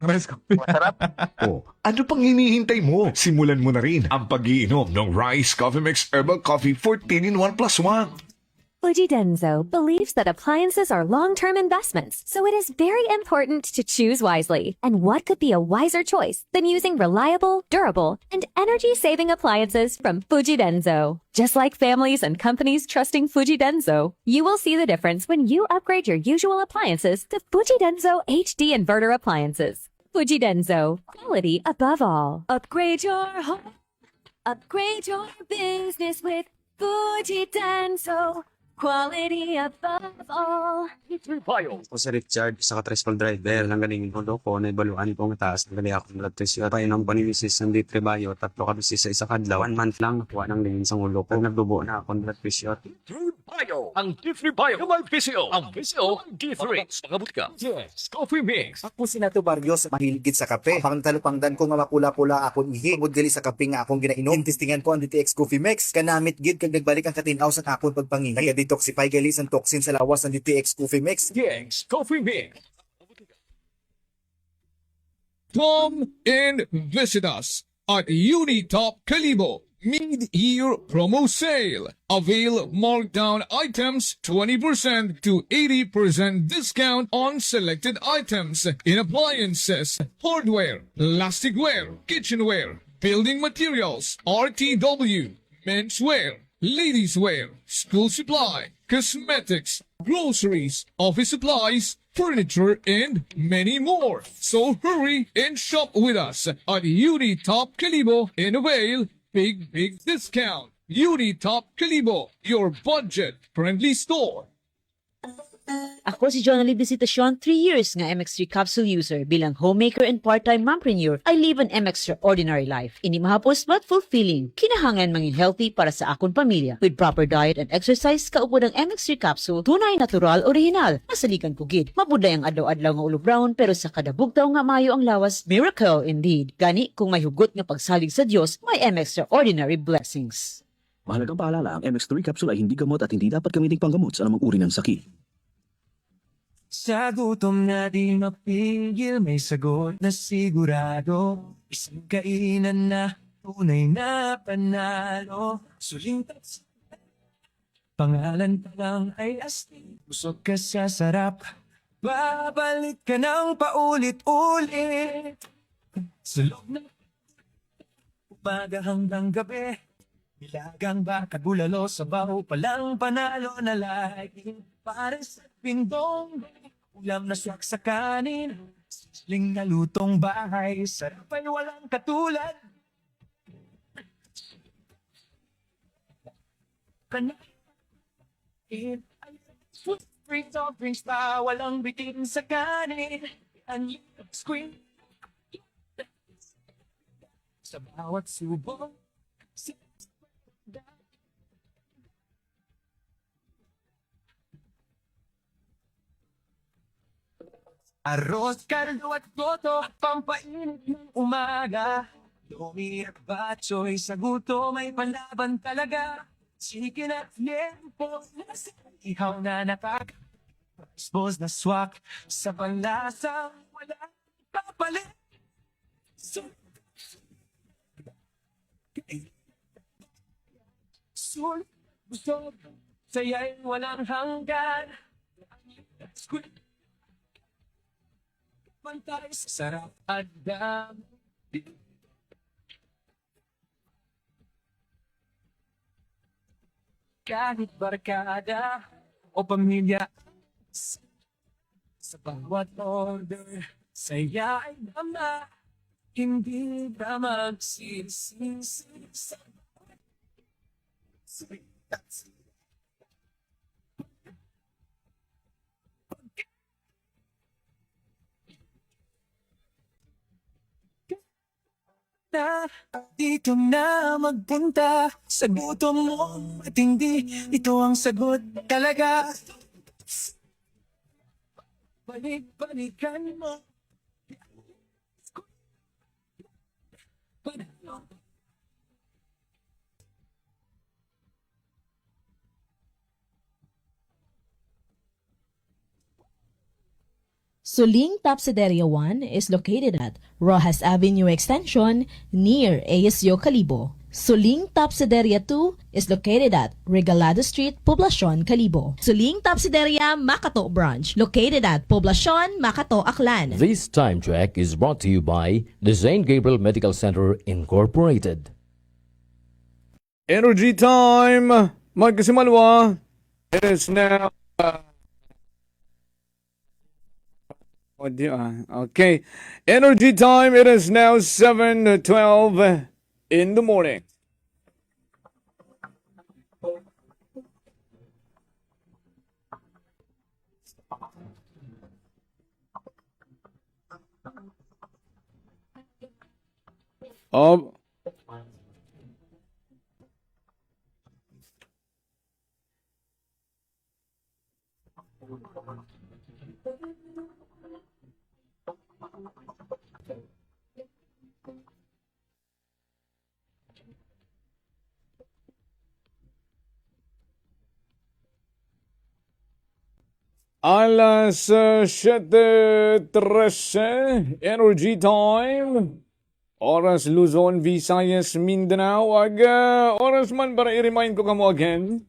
Rice coffee. Masarap. Oh, ano pang hinihintay mo? Simulan mo na rin ang pag-iinom ng Rice Coffee Mix Herbal Coffee 14-in-1 plus 1. Fujidenzo believes that appliances are long-term investments, so it is very important to choose wisely. And what could be a wiser choice than using reliable, durable, and energy-saving appliances from Fujidenzo? Just like families and companies trusting Fujidenzo, you will see the difference when you upgrade your usual appliances to Fujidenzo HD inverter appliances. Fujidenzo, quality above all. Upgrade your home. Upgrade your business with Fujidenzo. Quality above all. Ako si Richard, isa ka tricycle driver. Lang ganing hulo ko, naibaluan ko nga taas. Nagali ako ng latrisyo. Painong paninisis ng Ditribayo, 3 ka bisis sa isa kadlaw. 1 month lang, nakuha ng lingin sa hulo ko. Nagdubo na ako ng latrisyo. Bio, ang D3 Bio, may PCO, ang PCO, D3. Mga butika. Yes, coffee mix. Ako si Nato Barrios, mahiligid sa kape. Pang talupangdan ko nga makula-pula akong ihi. Tungod gali sa kape nga akong ginainom. Testingan ko ang DTX Coffee Mix. Kanamit gid kag nagbalik ang katinaw sa akong pagpangihi. Nag-detoxify gali sa toxin sa lawas ng DTX Coffee Mix. Yes, coffee mix. Come and visit us at Unitop Calibo Mid-Year Promo Sale. Avail markdown items 20% to 80% discount on selected items in appliances, hardware, plasticware, kitchenware, building materials, RTW, menswear, ladieswear, school supply, cosmetics, groceries, office supplies, furniture, and many more. So hurry and shop with us at Unitop Calibo and avail big discount. Unitop Calibo, your budget-friendly store. Ako si Jonali Visitasyon, 3 years nga MX3 capsule user. Bilang homemaker and part-time mompreneur, I live an extraordinary life. Ini mahapos but fulfilling. Kinahangan mangin healthy para sa akong pamilya. With proper diet and exercise, kaupod ang MX3 capsule, tunay natural, original. Masalikan ko gid. Mabuday ang adlaw-adlaw nga ulo brown, pero sa kada bugtaw nga mayo ang lawas, miracle indeed. Gani, kung may hugot nga pagsalig sa Dios, may extraordinary blessings. Mahalagang paalala, ang MX3 capsule ay hindi gamot at hindi dapat gamiting panggamot sa anumang uri ng sakit. Sa gutom na di mapigil, may sagot na sigurado. Isang kainan na tunay na panalo. Suling tas, pangalan pa lang ay astig. Busog ka sa sarap, babalik ka ng paulit-ulit. Sa loob na umaga hanggang gabi, nilagang baka bulalo, sabaw palang panalo na lagi. Para sa pindong, ulam na swak sa kanin, siling na lutong bahay, sarap ay walang katulad. Kanain ay free toppings pa, walang bitin sa kanin. Ang screen sa bawat subok. Arroz, kaldo at goto, pampainit ng umaga. Lomi at batchoy, sa guto may panlaban talaga. Chicken at liempo, nasa ihaw na nakaka. Expose na swak, sa panlasang wala papalit. Sul, busog, saya'y walang hanggan. Squid, pantay sa sarap at dami. Kahit barkada o pamilya, sa bawat order, saya ay dama. Hindi ka magsisisi sa na dito na magpunta sa gutom mo at hindi ito ang sagot talaga. Balik-balikan mo. Suling Tapsideria 1 is located at Rojas Avenue Extension near ASU Calibo. Suling Tapsideria 2 is located at Regalado Street, Poblacion, Calibo. Suling Tapsideria Makato Branch located at Poblacion, Makato, Aklan. This time check is brought to you by the St. Gabriel Medical Center Incorporated. Energy time! Magkasimalwa! It is now... Okay. Energy time. It is now 7:12 in the morning. Alas 7:13, Energy Time. Oras Luzon, Visayas, Mindanao. Oras man para i-remind ko kamo again.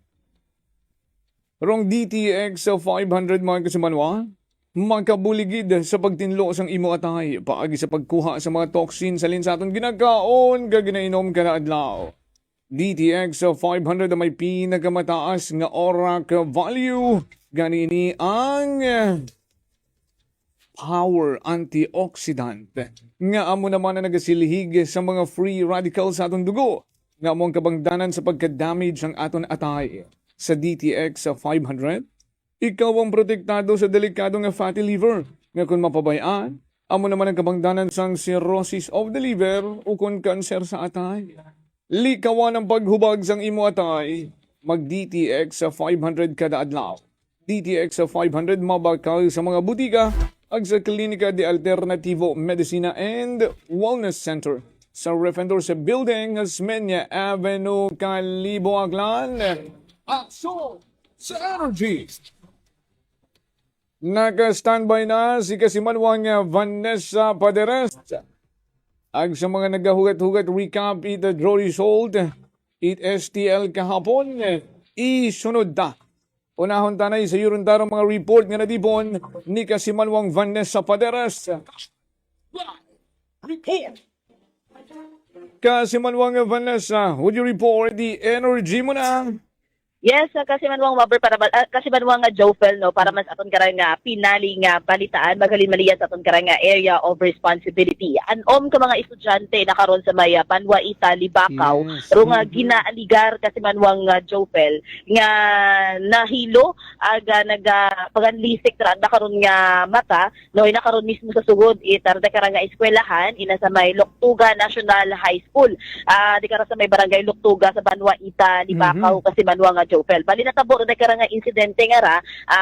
Rong DTX 500 mga kasimanwa. Makabuligid sa pagtinlo sang imo atay. Paagi sa pagkuha sa mga toxin sa linsaton ginakaon gaginainom ka na adlaw. DTX 500 na may pinakamataas nga ORAC value. Ganini ang power antioxidant nga amo naman na nagasilhig sa mga free radicals sa atong dugo nga among kabangdanan sa pagka-damage ang aton atay. Sa DTX 500, ikaw ang protektado sa delikado nga fatty liver nga kung mapabayaan, amo naman ang kabangdanan sang cirrhosis of the liver o kung cancer sa atay. Likawan ang paghubag sang imo atay, mag DTX 500 kada adlaw. DTX 500 mabakal sa mga butika ag sa Klinika de Alternativo Medicina and Wellness Center sa Refendor sa Building Asmeña Avenue, Calibo, Aklan. Action sa Energy! Naka-standby na si Kasimanwang Vanessa Paderes. Ag sa mga nagahugat-hugat recap it draw result it STL kahapon isunod ta. Unahon tanay sa yurundarong mga report nga nadibon ni Kasimanwang Vanessa Paderes. Report! Kasimanwang Vanessa, would you report the energy mo na? Yes, kasi manwang maber para kasi manwang nga Jofel no para mas aton karang nga pinali nga balitaan magalin maliya sa aton karang nga area of responsibility. Anom ka mga estudyante na karon sa Maya Panwa Ita Libakaw ro nga ginaaligar kasi manwang Jofel nga nahilo aga naga paganlisik ra karon nga mata no ina karon mismo sa sugod itar da karang nga eskwelahan ina sa may Loktuga National High School. Di kara sa may barangay Loktuga sa Panwa Ita Libakaw kasi manwang Jofel. Bali natabo na kara nga insidente nga ra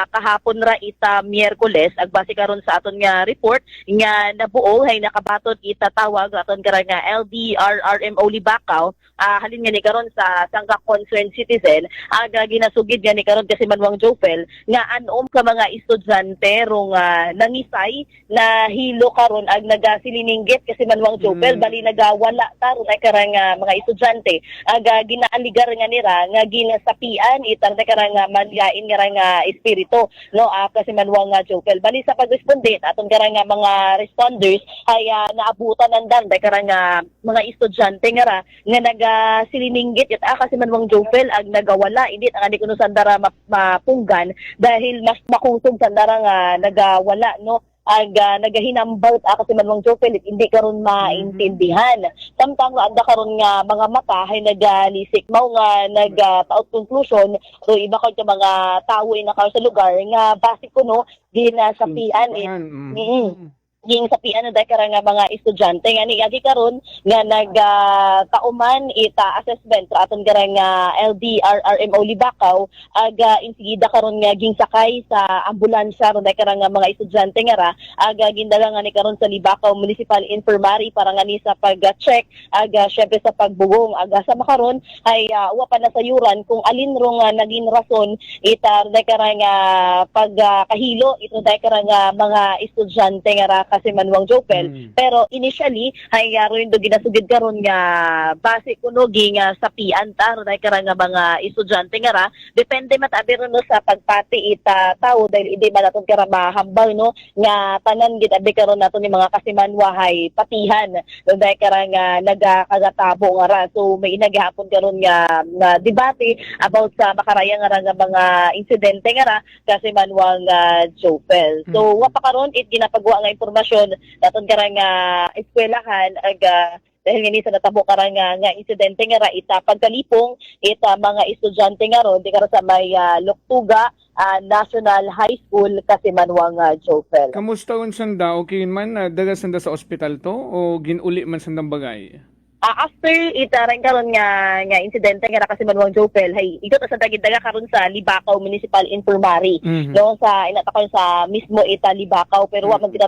kahapon ra ita Miyerkules ag base karon sa aton nga report nga nabuo hay nakabaton ita tawag aton kara nga LDRRMO Libakaw halin nga ni karon sa Sangka Concerned Citizen aga ginasugid nga ni karon kasi manwang Jofel nga anom ka mga estudyante rong nangisay na hilo karon ag nagasiliningget kasi manwang Jofel bali nagawala ta ron ay kara nga mga estudyante aga ginaaligar nga nira nga ginasapi itang karang manyain nga espiritu no kasi manwang Jofel bali sa pagresponde aton karang mga responders ay naabutan nandan karang mga estudyante nga nagasiliningit it kasi manwang Jofel ag nagawala init ang kuno sandara mapunggan dahil mas makusog sandara nga nagawala no ag nagahinambot kasi manwang Jofel hindi karon maintindihan samtang adda karon nga mga mata ay nagalisik mao nga nagtaot conclusion so iba ka mga tawo ina sa lugar nga base kuno ginasapian ging sapian na dahil nga mga estudyante nga niagi karon nga nagkauman ita assessment sa aton karang LDRRMO Libakaw aga insigida karon nga ging sakay sa ambulansya ron dahil nga mga estudyante nga ra aga gindala nga ni karon sa Libakaw Municipal Infirmary para nga ni sa pag-check aga syempre sa pagbugong aga sa makaron ay wa pa nasayuran kung alin ro nga naging rason ita dahil nga pagkahilo ito dahil nga mga estudyante nga ra kasi Manuang Jopel pero initially ay rin do ginasugid karon nga base kuno ging sapian ta ro dahil nga mga estudyante nga ra depende matabi ron no sa pagpati ita tao dahil hindi man naton kara mahambal no nga tanan gid abi karon naton ni mga kasimanwa hay patihan ro dahil nga nagakagatabo nga ra so may inagihapon karon nga debate about sa makaraya nga ra nga mga insidente nga ra kasi Manuang Jopel so wa pa karon it ginapagwa nga impormasyon daton karang eskwelahan aga dahil nga ni sa natabo karang nga insidente nga ra ita pagkalipong ita mga estudyante nga ron di kara sa may Loktuga National High School kasi Manuang Jopel. Kamusta unsan daw okay man daga sanda sa ospital to o ginuli man sandang bagay? After itaran karon nga insidente nga ra kasi Manuang Jopel hay ito sa daga karon sa Libakaw Municipal Infirmary no sa inatakon sa mismo ita Libakaw pero wa man kita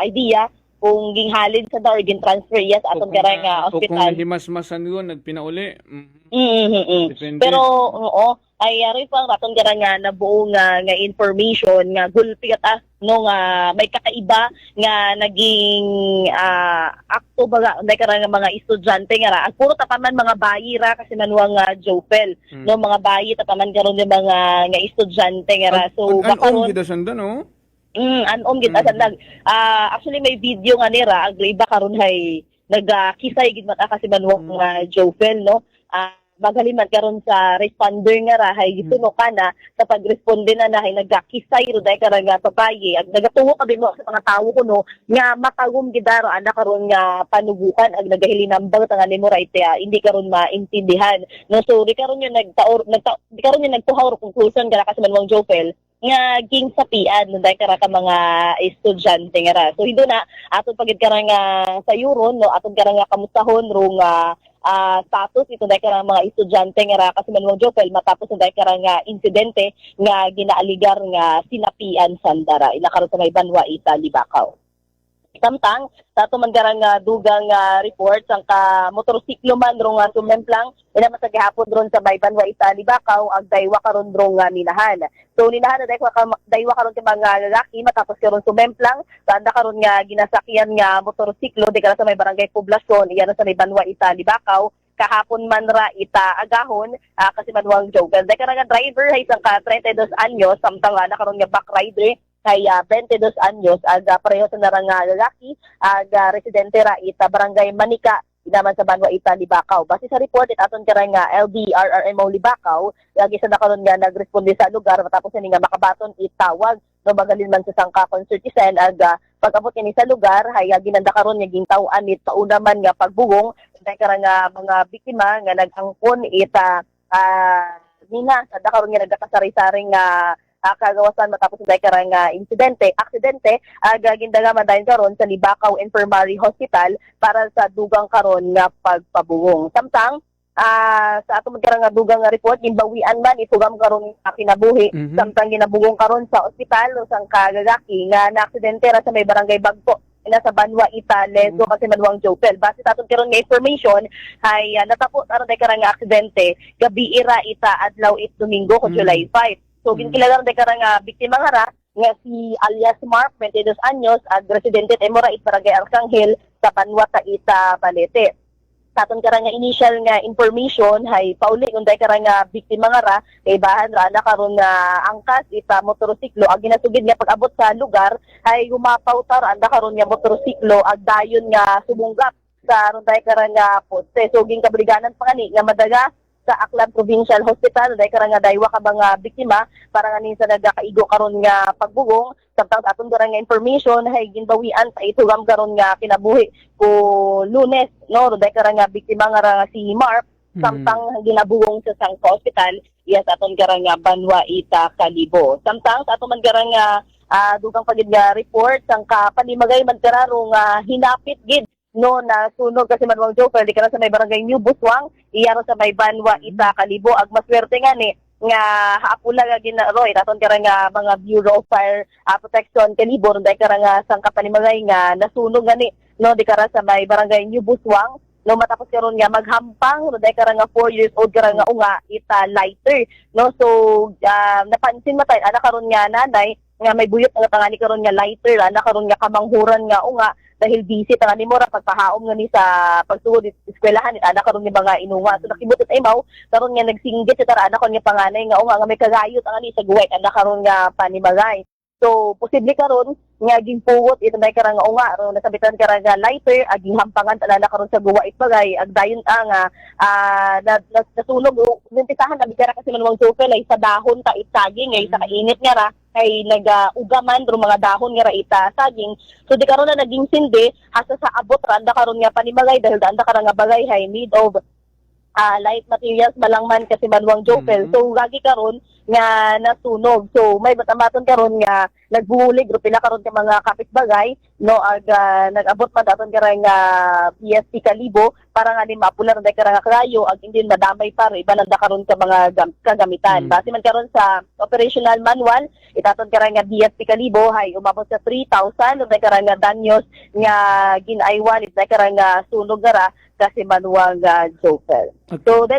idea kung ginghalin sa daw gin transfer yes aton karang hospital. Kung himas-masan yun nagpinauli. Depende. Pero oo ay ari pang raton karang nga nabuo nga information nga gulpi ata no nga may kakaiba nga naging akto baga unday karang mga estudyante nga ra puro tapaman mga bayi ra kasi Manuang Jopel no mga bayi tapaman karon yung mga nga estudyante nga ra so bakaron gid sanda no anom gid asan actually may video nga nira agree ba karon hay nagkisay gid mata kasi Manuang Jopel no magaling man karon sa responder nga ra hay gisuno kana sa pagresponde na hay nagakisay ro dai karang papayi ag nagatuo kabi mo sa mga tawo kuno nga makagum gidaro ana karon nga panubukan ag nagahilinambang tangan mo right hindi karon maintindihan no so di karon yung di karon yung nagtuhaw ro conclusion kara kasi Manuang Jopel nga ging sapian no dai kara ka mga estudyante nga ra so hindi na aton pagid karang sayuron no aton karang kamustahon ro nga status ito dahil karang mga estudyante nga ra kasi Manuang Jopel matapos na dahil karang insidente nga ginaaligar nga sinapian sandara ilakaron sa may Banwa ita Libakaw. Samtang sa ato man garang dugang report sang ka motorsiklo man ro nga sumemplang ina man sa gihapon ron sa may Banwa ita Libakaw ag daywa karon ro nga minahan. So ninahan na daywa karon ka mga lalaki matapos karon sumemplang sa anda karon nga ginasakyan nga motorsiklo di kara sa may barangay Poblasyon iyan sa may Banwa ita Libakaw kahapon man ra ita agahon kasi Manuang Jopel. Dahil ka nga driver hay isang ka 32 anyos samtang na karon nga back rider kay 22 anyos ag pareho sa narang lalaki ag residente ra ita barangay Manika naman sa Banwa ita Libakaw. Base sa report aton karang LDRRMO Libakaw ag isa na karon nga nagresponde sa lugar matapos ni nga makabaton itawag no magalin man sa sangka concertisen ag pag-abot ni sa lugar hay ginanda karon nga gintaw-an it pauna man nga pagbugong dahil karang mga biktima nga nag-angkon ita nina sa karon nga nagkasari-saring kagawasan matapos dahil karang aksidente gindaga madayon karon sa Libakaw Infirmary Hospital para sa dugang karon nga pagpabugong. Samtang sa ato magkarang dugang nga report ginbawian man itugam karon kinabuhi samtang ginabugong karon sa ospital sang kagagaki nga naaksidente ra sa may barangay Bagpo ina sa Banwa ita Leso kasi Manuang Jopel. Base sa aton karon nga information ay natapos aron dahil karang aksidente gabi ira ita adlaw it Domingo ko July 5. So ginkilagan dahil karang biktima nga ra nga si alias Mark 22 anyos ag residente Temora it barangay Arcangel sa Banwa ta ita Balete. Sa aton karang initial nga information hay pauli unday karang biktima nga ra kay bahan ra na karon nga angkas ita motorsiklo ag ginasugid nga pag-abot sa lugar hay humapaw tar anda karon nga motorsiklo ag dayon nga sumunggap sa runday karang poste so ginkabriganan pa kani nga madaga sa Aklan Provincial Hospital dahil karang daywa ka mga biktima para nga sa nagakaigo karon nga pagbugong samtang aton karang nga information hay ginbawian pa itugam karon nga kinabuhi ko Lunes no dahil karang nga biktima nga si Mark samtang ginabugong sa Sangka Hospital iya sa aton karang Banwa ita Kalibo samtang sa aton man karang dugang pagid nga report sang kapanimagay man kararo nga hinapit gid no na sunog kasi Manuang Joker di kana sa may barangay New Buswang iyaro sa may Banwa Ita Kalibo ag maswerte nga ni nga haapula nga ginaro itaton kara nga mga Bureau of Fire Protection Kalibo dahil kara nga sang kapanimagay nga nasunog nga ni no di kara sa may barangay New Buswang no matapos karon nga maghampang no dahil kara nga 4 years old kara nga unga ita lighter no so napansin matay ana karon nga nanay nga may buyot nga tangani karon nga lighter ana karon nga kamanghuran nga unga dahil busy tangani mo ra pagpahaom nga ni sa pagsugod eskwelahan ana karon nga mga inunga so nakibutot ay maw karon nga nagsinggit sa tara ana karon nga panganay nga unga nga may kagayot tangani sa guway ana karon nga panimagay. So, posible karon nga ginpuwot ito na karang unga ro nasabitan karang lighter aging hampangan tanana karon sa guwa itbagay ag dayon nga nasunog umpisahan na bigara kasi Manuang Joker ay sa dahon ta itaging ay sa kainit nga ra kay nag-ugaman ro mga dahon nga ra ita saging so di karon na naging sindi hasta sa abot randa karon nga panimagay dahil danda karang nga bagay hay need of light materials malangman kasi Manuang Joker. So gagi karon nga nasunog. So may batamaton karon nga nagbulig ro pila karon ka mga kapitbagay no ag nag-abot pa daton kara nga PSP Kalibo para nga din mapular na kara nga kayo ag hindi madamay pa ro iban na karon ka mga kagamitan. Base man karon sa operational manual itaton kara nga PSP Kalibo hay umabot sa 3,000 no kara nga danyos nga ginaiwan it kara nga sunog gara kasi Manuang Joker. So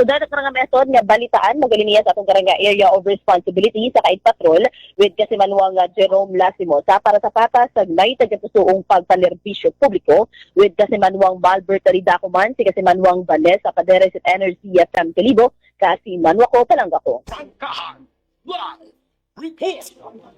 dahil karang metod nga balitaan magaliniya sa atong karang area of responsibility sa Kaid Patrol with kasi Manuang Jerome Lasimosa para sa patas sa may tagatusuong pagpanerbisyo publiko with kasi Manuang Balbert Ridacuman si kasi Manuang Vales sa Paderes at Energy FM Kalibo kasi Manuang ko palangga ko. Tangkahan Live Report.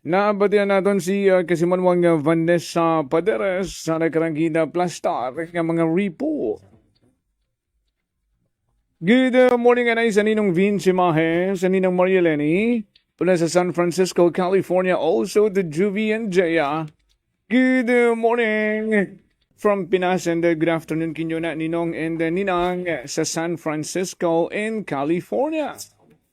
Naabatian natin si Kasimanwang Vanessa Paderes sa nakarangkina Plastar ng mga report. Good morning anay sa Ninong Vince Mahe, sa Ninong Maria Lenny, pula sa San Francisco, California, also the Juvie and Jaya. Good morning from Pinas and good afternoon kinyo na Ninong and Ninang sa San Francisco in California.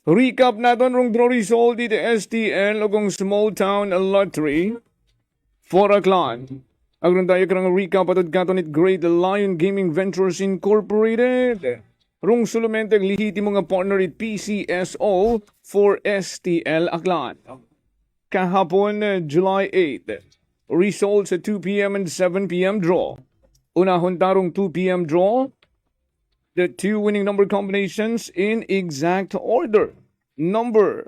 Recap natin rong draw result dito STL o kung small town lottery. 4 o'clock. Agron tayo karang recap atod katonit Great Lion Gaming Ventures Incorporated. Rong sulumenteng lihiti mga partner at PCSO for STL Aklan. Kahapon, July 8. Results at 2 p.m. and 7 p.m. draw. Unahon tarong 2 p.m. draw. The two winning number combinations in exact order. Number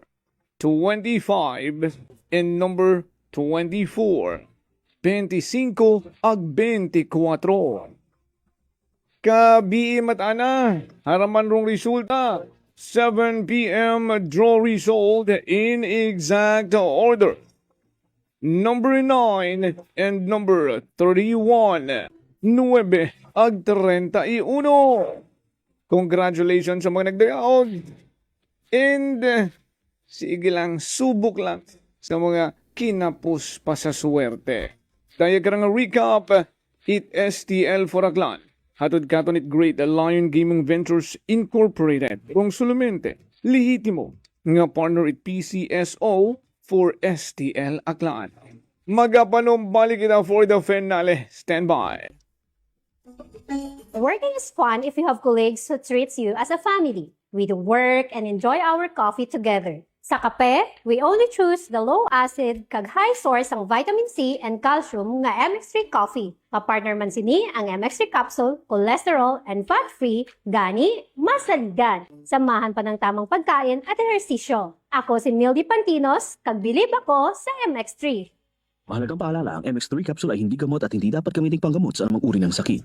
25 and number 24. 25 ag 24. Kabii matana. Haraman rong resulta. 7 p.m. draw result in exact order. Number 9 and number 31. 9 ag 31. Congratulations sa mga nagdayaog. And sige lang, subok lang sa mga kinapos pa sa swerte. Tayo karang recap, it STL for Aklan. Hatod katon it Great Lion Gaming Ventures Incorporated. Kung sulumente, lihitimo nga partner it PCSO for STL Aklan. Magapanom balik kita for the finale. Stand by. Working is fun if you have colleagues who treats you as a family. We do work and enjoy our coffee together. Sa kape, we only choose the low-acid kag high source ang vitamin C and calcium nga MX3 coffee. Kapartner man sini ang MX3 capsule, cholesterol, and fat-free, gani, masaligan. Samahan pa ng tamang pagkain at ehersisyo. Ako si Mildy Pantinos, kag bilib ako sa MX3. Mahalagang paalala, ang MX3 capsule ay hindi gamot at hindi dapat gamiting panggamot sa anumang uri ng sakit.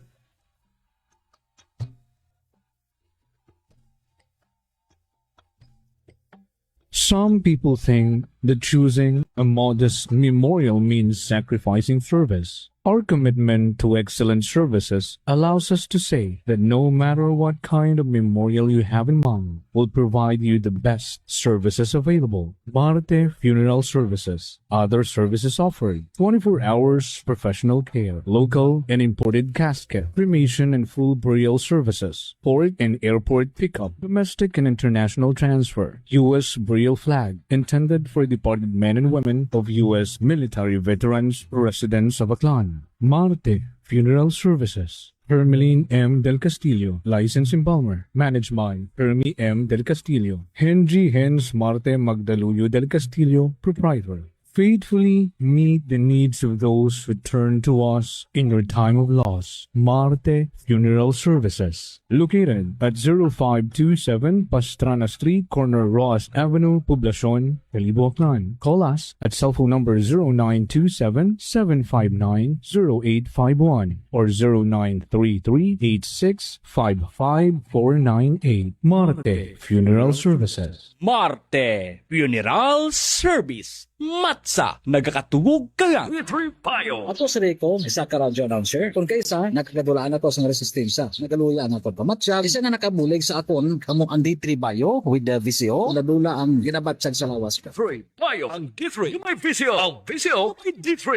Some people think that choosing a modest memorial means sacrificing service. Our commitment to excellent services allows us to say that no matter what kind of memorial you have in mind, we'll provide you the best services available. Marte Funeral Services. Other services offered: 24 hours professional care, local and imported casket, cremation and full burial services, port and airport pickup, domestic and international transfer, U.S. burial flag, intended for departed men and women of U.S. military veterans residents of Aklan. Marte Funeral Services. Hermeline M. Del Castillo, License in Palmer. Managed by Hermie M. Del Castillo. Henry Hens Marte Magdaluyo Del Castillo, Proprietor. Faithfully meet the needs of those who turn to us in your time of loss. Marte Funeral Services. Located at 0527 Pastrana Street, corner Roas Avenue, Poblacion, Calibo, Aklan. Call us at cell phone number 0927-759-0851 or 0933-8655-498. Marte Funeral Services. Marte Funeral Service. Matsa, nagakatugog ka nga. Payo. Ato sa Rico, isa ka radyo announcer. Kung kaysa, nakagadulaan ako sa resistensya. Nagaluya ang ako pamatsyag. Isa na nakabulig sa akon, kamong ang D3 Bayo with the VCO. Ladula ang ginabatsyag sa lawas ka. D3 Payo. Ang D3, yung may VCO. Ang VCO, may D3.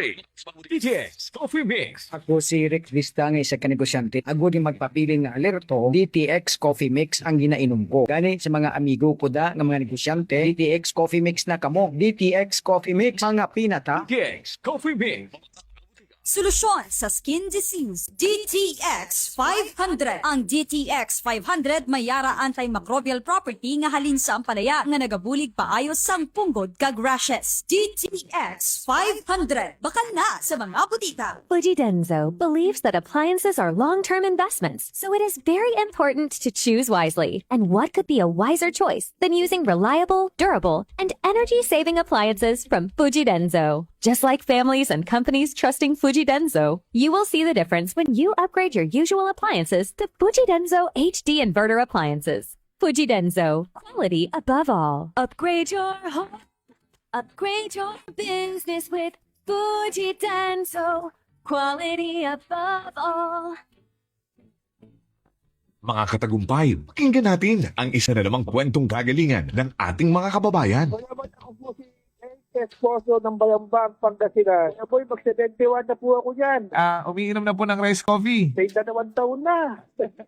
DTX Coffee Mix. Ako si Rick Vista ng isa ka negosyante. Ako din magpapiling na alerto, DTX Coffee Mix ang ginainom ko. Gani sa mga amigo ko da ng mga negosyante, DTX Coffee Mix na kamo. DTX Coffee Mix, mga pinata. DTX Coffee Mix. Solusyon sa skin disease, DTX 500. Ang DTX 500 may yara antimicrobial property nga halin sa ampalaya nga nagabulig paayos sang punggod kag rashes. DTX 500. Bakal na sa mga butita. Fujidenzo believes that appliances are long-term investments, so it is very important to choose wisely. And what could be a wiser choice than using reliable, durable, and energy-saving appliances from Fujidenzo? Just like families and companies trusting Fujidenzo, you will see the difference when you upgrade your usual appliances to Fujidenzo HD inverter appliances. Fujidenzo, quality above all. Upgrade your home. Upgrade your business with Fujidenzo, quality above all. Mga katagumpay, pakinggan natin ang isa na namang kwentong kagalingan ng ating mga kababayan. Esposo ng Bayambang, Pangasinan. Boy, mag-71 na po ako dyan. Umiinom na po ng rice coffee. Sa 2 taon na.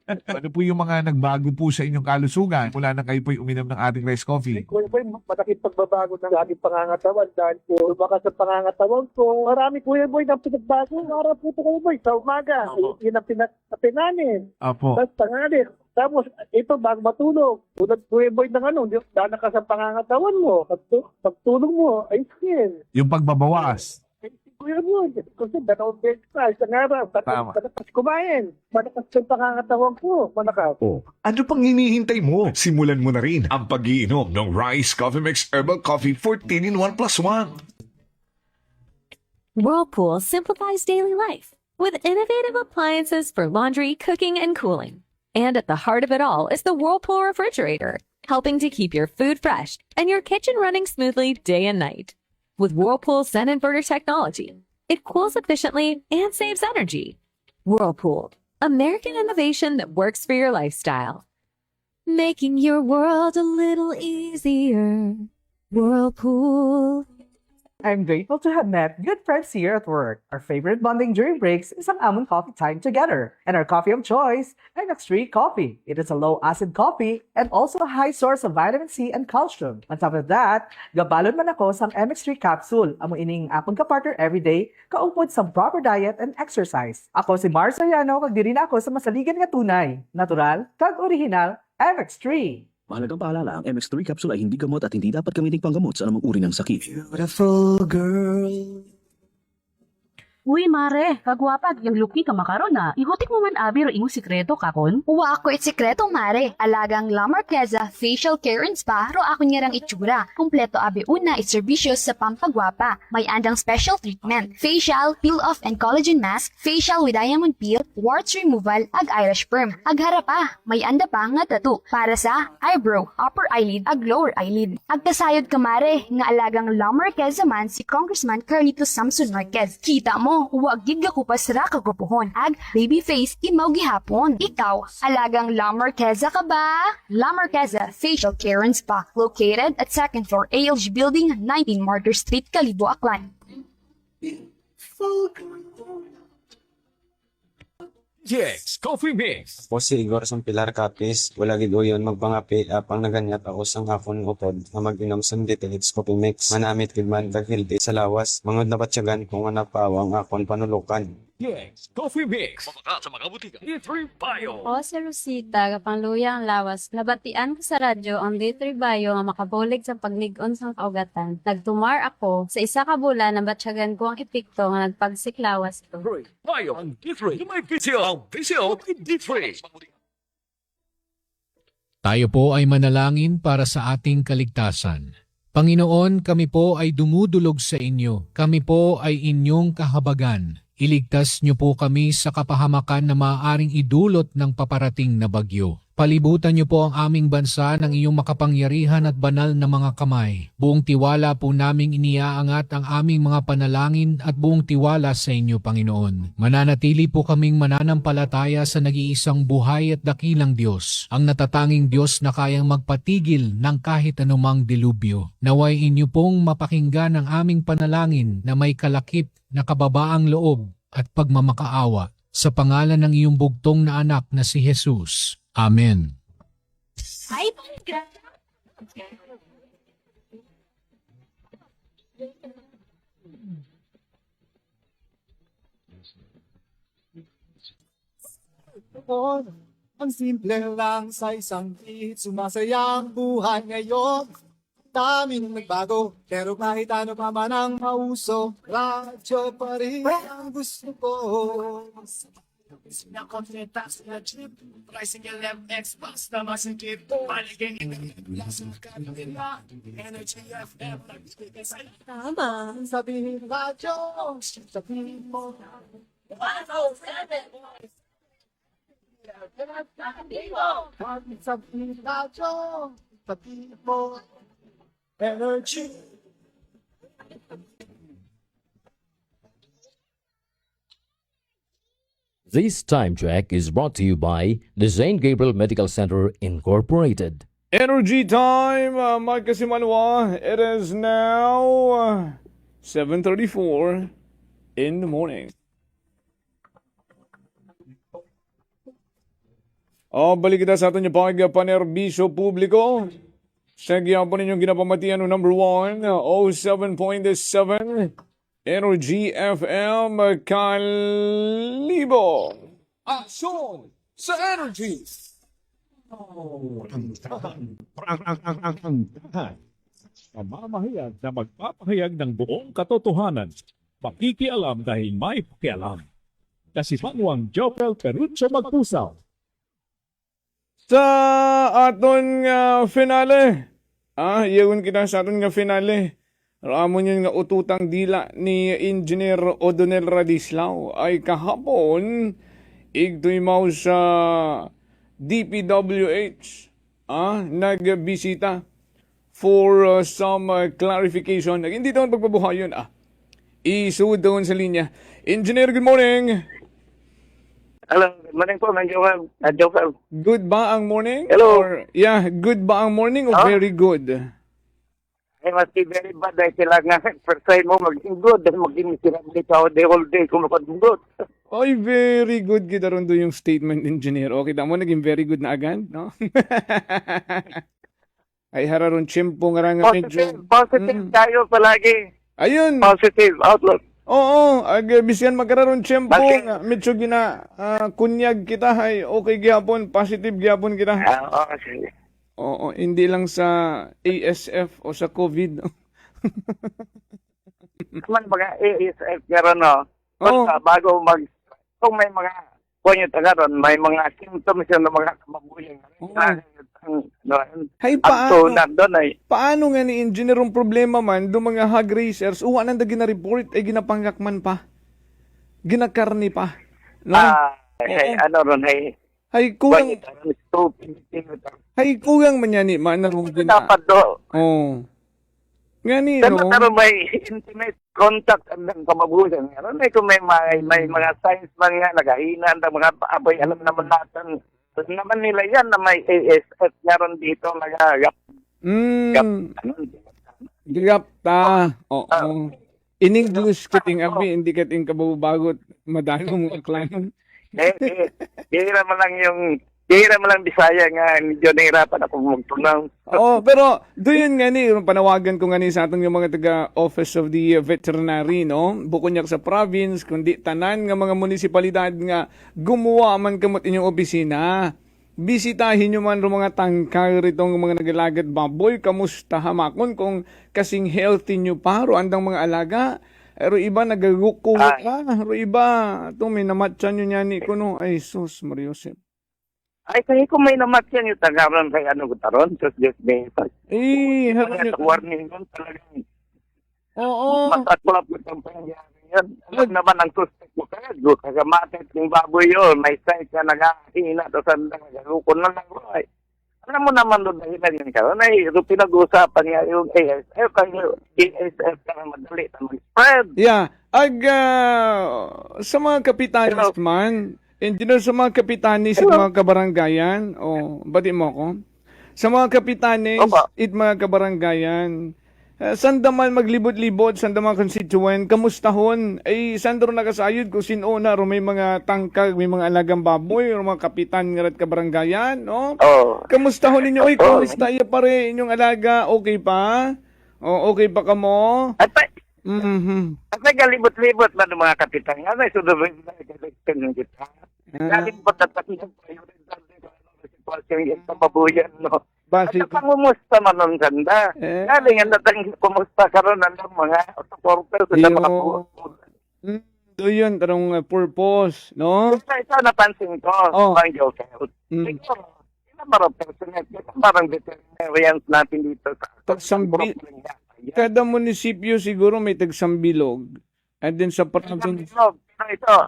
Ano po yung mga nagbago po sa inyong kalusugan mula na kayo po'y uminom ng ating rice coffee? Kuya Boy, malaking pagbabago ng aking pangangatawan dahil po lumakas ang pangangatawan ko. Marami Kuya Boy ng pinagbago. Para po ito Kuya Boy sa umaga. Yun ang pinapinanin. Apo. Tapos tangalit. Tapos, ito, bago matulog, tulad Kuya Boy ng dana ka sa pangangatawan mo. Pagtulog mo, ay skin. Yung pagbabawas. Kuya Boy, kasi 2 beses na, isang araw, manakas kumain. Manakas yung pangangatawan ko, manakas. Oh, ano pang hinihintay mo? Simulan mo na rin ang pag-iinom ng Rice Coffee Mix Herbal Coffee 14 in 1 + 1. Whirlpool simplifies daily life with innovative appliances for laundry, cooking, and cooling. And at the heart of it all is the Whirlpool refrigerator, helping to keep your food fresh and your kitchen running smoothly day and night. With Whirlpool Zen Inverter technology, it cools efficiently and saves energy. Whirlpool, American innovation that works for your lifestyle. Making your world a little easier. Whirlpool. I'm grateful to have met good friends here at work. Our favorite bonding during breaks is ang among coffee time together. And our coffee of choice, MX3 Coffee. It is a low-acid coffee and also a high source of vitamin C and calcium. On top of that, gabalon man ako sa MX3 capsule. Amo ining akong kapartner everyday, kaupod sa proper diet and exercise. Ako si Mars Soriano, kag diri na ako sa masaligan nga tunay, natural, kag original, MX3. Mahalagang paalala, ang MX3 capsule ay hindi gamot at hindi dapat gamitin panggamot sa anumang uri ng sakit. Beautiful girl, Uy, mare, kagwapat, yung luki ka makaron na. Ihutik mo man abi ro imong sikreto kakon. Uwa ako sikreto mare. Alagang La Marqueza Facial Care and Spa ro ako niyarang itsura. Kompleto abi una iserbisyo sa pampagwapa. May andang special treatment. Facial, peel-off and collagen mask, facial with diamond peel, warts removal, ag eyelash perm. Ag harapa, may anda pa nga tattoo. Para sa eyebrow, upper eyelid, ag lower eyelid. Ag kasayod ka mare, nga alagang La Marqueza man si Congressman Carlito Samson Marquez. Kita mo, huwag giga ko pa sira kagupuhon. Ag baby face, imaw gihapon. Ikaw, alagang La Marqueza ka ba? La Marqueza Facial Care and Spa, located at 2nd floor ALG Building, 19 Martyr Street, Calibo, Aklan. Yes, Coffee Mix. Ako si Igor sang Pilar Capis. Wala gid uyon magpangapi apang naganyat ako sang akon utod na mag-inom sang DTX Coffee Mix. Manamit gid man kag healthy sa lawas. Mangod na batsyagan kung nga napawang akon panulukan. Yes, Coffee Mix. Mabaka sa mga butika. D3 Bio. O si Rosita, kapangluya ang lawas. Nabatian ko sa radyo ang D3 Bio nga makabulig sa paglig-on sa kaugatan. Nagtumar ako sa isa ka bulan na batsyagan ko ang epekto nga nagpagsiklawas ko. Bio ang D3. May PCO. Ang PCO ay D3. Tayo po ay manalangin para sa ating kaligtasan. Panginoon, kami po ay dumudulog sa inyo. Kami po ay inyong kahabagan. Iligtas niyo po kami sa kapahamakan na maaaring idulot ng paparating na bagyo. Palibutan niyo po ang aming bansa ng iyong makapangyarihan at banal na mga kamay. Buong tiwala po naming iniaangat ang aming mga panalangin at buong tiwala sa inyo, Panginoon. Mananatili po kaming mananampalataya sa nag-iisang buhay at dakilang Diyos, ang natatanging Diyos na kayang magpatigil ng kahit anumang dilubyo. Naway inyo pong mapakinggan ang aming panalangin na may kalakip na kababaang loob at pagmamakaawa sa pangalan ng iyong bugtong na anak na si Jesus. Amen. Ay, Ang simple lang sa isang beat, sumasaya ang buhay ngayon. Daming nagbago, pero kahit ano pa man ang mauso, radyo pa rin ang gusto ko. Sina kontreta sa trip, pricing LMX, basta masingkip, paligay nila sa kanila, Energy FM, nagbibigay sa'yo. Tama. Sabihin radyo, sabihin mo, 107. Sabihin radyo, sabihin mo, Energy. This time check is brought to you by the St. Gabriel Medical Center Incorporated. Energy time, Mike Kasimanwa. It is now 7:34 in the morning. Balik kita sa atin yung panerbisyo publiko. Sagya po ninyong ginapamatian ng number 1, 07.7, Energy FM Calibo. Aksyon sa Energy. Mamamahayag na magpapahayag ng buong katotohanan. Makikialam dahil may pakialam. Kasi Manuang Jopel Perucho Magpusaw. Sa aton finale. Iyawan kita sa aton nga finale. Ramon yun nga ututang dila ni Engineer Odonel Radislao ay kahapon igtoy mau sa DPWH nagbisita for some clarification. Hindi taon pagpabuhay yun. Isuod doon sa linya. Engineer, good morning. Hello, good morning po, Jopel. Good ba ang morning? Hello. Good ba ang morning o very good? Ay, must be very bad dahil sila nga first time mo maging good dahil maging sinabli ka the whole day kung good. Ay, very good kita ron doon yung statement, engineer. O, kita mo, naging very good na agad, no? Ay, hararon chimpo nga nga medyo. Positive tayo palagi. Ayun. Positive outlook. Oo, bisyan magkararon tiyempo nga medyo kunyag kita ay okay gyapon, positive gyapon kita. Okay. Oo, hindi lang sa ASF o sa COVID. Man mga ASF karon no. bago kung may mga kunyo tagaron, may mga symptoms yun ng mga kamabuyan. Hay paano nga ni engineer ang problema man do mga hog racers uwa nang gina-report ay ginapangakman pa. Ginakarni pa. No? Hay kugang man yan man narong dapat do. Oh. Ngani Pero no. may intimate contact ang kamabuyan. Ano kung may mga signs man nga nagahina ang mga aboy, alam naman natin naman nila yan na may ASF naroon dito nagagap. Gap ta. Oo. In English kiting abi hindi kating kababagot madalong mga klano. Hihira mo lang Bisaya nga medyo nahirapan ako magtunaw. Oo, pero doon nga ni, panawagan ko nga ni sa atong yung mga taga-Office of the Veterinary, no? Bukod niya sa province, kundi tanan nga mga munisipalidad nga gumawa man kamot inyong opisina. Bisitahin nyo man ro mga tangkal ritong mga nagalagad baboy, kamusta hamakon kung kasing healthy nyo pa, ro andang mga alaga. Ro iba nagaguko ka, ro iba, itong may namatyan nyo niya ni kuno, ay sus, Mariosep. Ay, kung may namatyan yung tagaran kay gutaron, just may warning yun talagang. Oo. Matakulap mo itong pangyayari yan. Alam naman ang suspect mo kaya, kagamatit yung baboy yun, may size ka nagahina, tapos ang nagagukon na lang. Alam mo naman doon na hinagin ka, pinag-uusapan niya yung ASF, kayo ASF ka na madali na mag-spread. Yeah, sa mga kapitanis man, engineer, sa mga kapitanis at mga kabaranggayan, bati mo ako? Sa mga kapitanis at mga kabaranggayan, sandaman maglibot-libot, sandaman constituent, kamustahon, ay sandro nakasayod kung sino na, may mga tangkag, may mga alagang baboy, o mga kapitan nga at kabaranggayan, no? Kamustahon ninyo, kamusta iya pare, inyong alaga, okay pa? Okay pa ka mo? At nagalibot-libot man ng mga kapitan nga, may sunod na election kita. Galibot at pakitang prioridad ng sitwasyon yung kababuyan, no? At pangumusta man nun ganda. Galing ang natang kumusta ka ron ng mga supporters sa mga yun, tarong purpose, no? Ito napansin ko, Bang Joseph. Ito, parang personal, parang veterinarians natin dito sa kada munisipyo siguro may tagsambilog. And then sa province. Ito,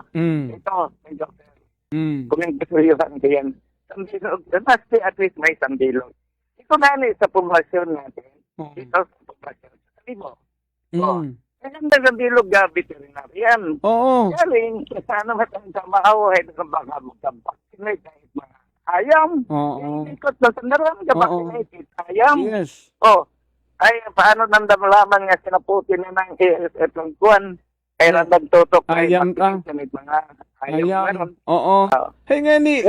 Joseph. Kung yung kasuyuhan ko yan, sambilog, must be at least may sambilog. Ito na sa populasyon natin, ito sa populasyon, sabi mo, ang nagsambilog veterinarian. Galing, sana matanda maawahay na baka magkabaksinate kahit mga ayam. Ikot na sandaran, kabaksinate, ayam. Yes. Ay, paano nandamalaman nga sinaputi na ng ASF ng kuwan? Ay, nagtutok ayam ka. Mga ayam. Oo. Hey nga ni.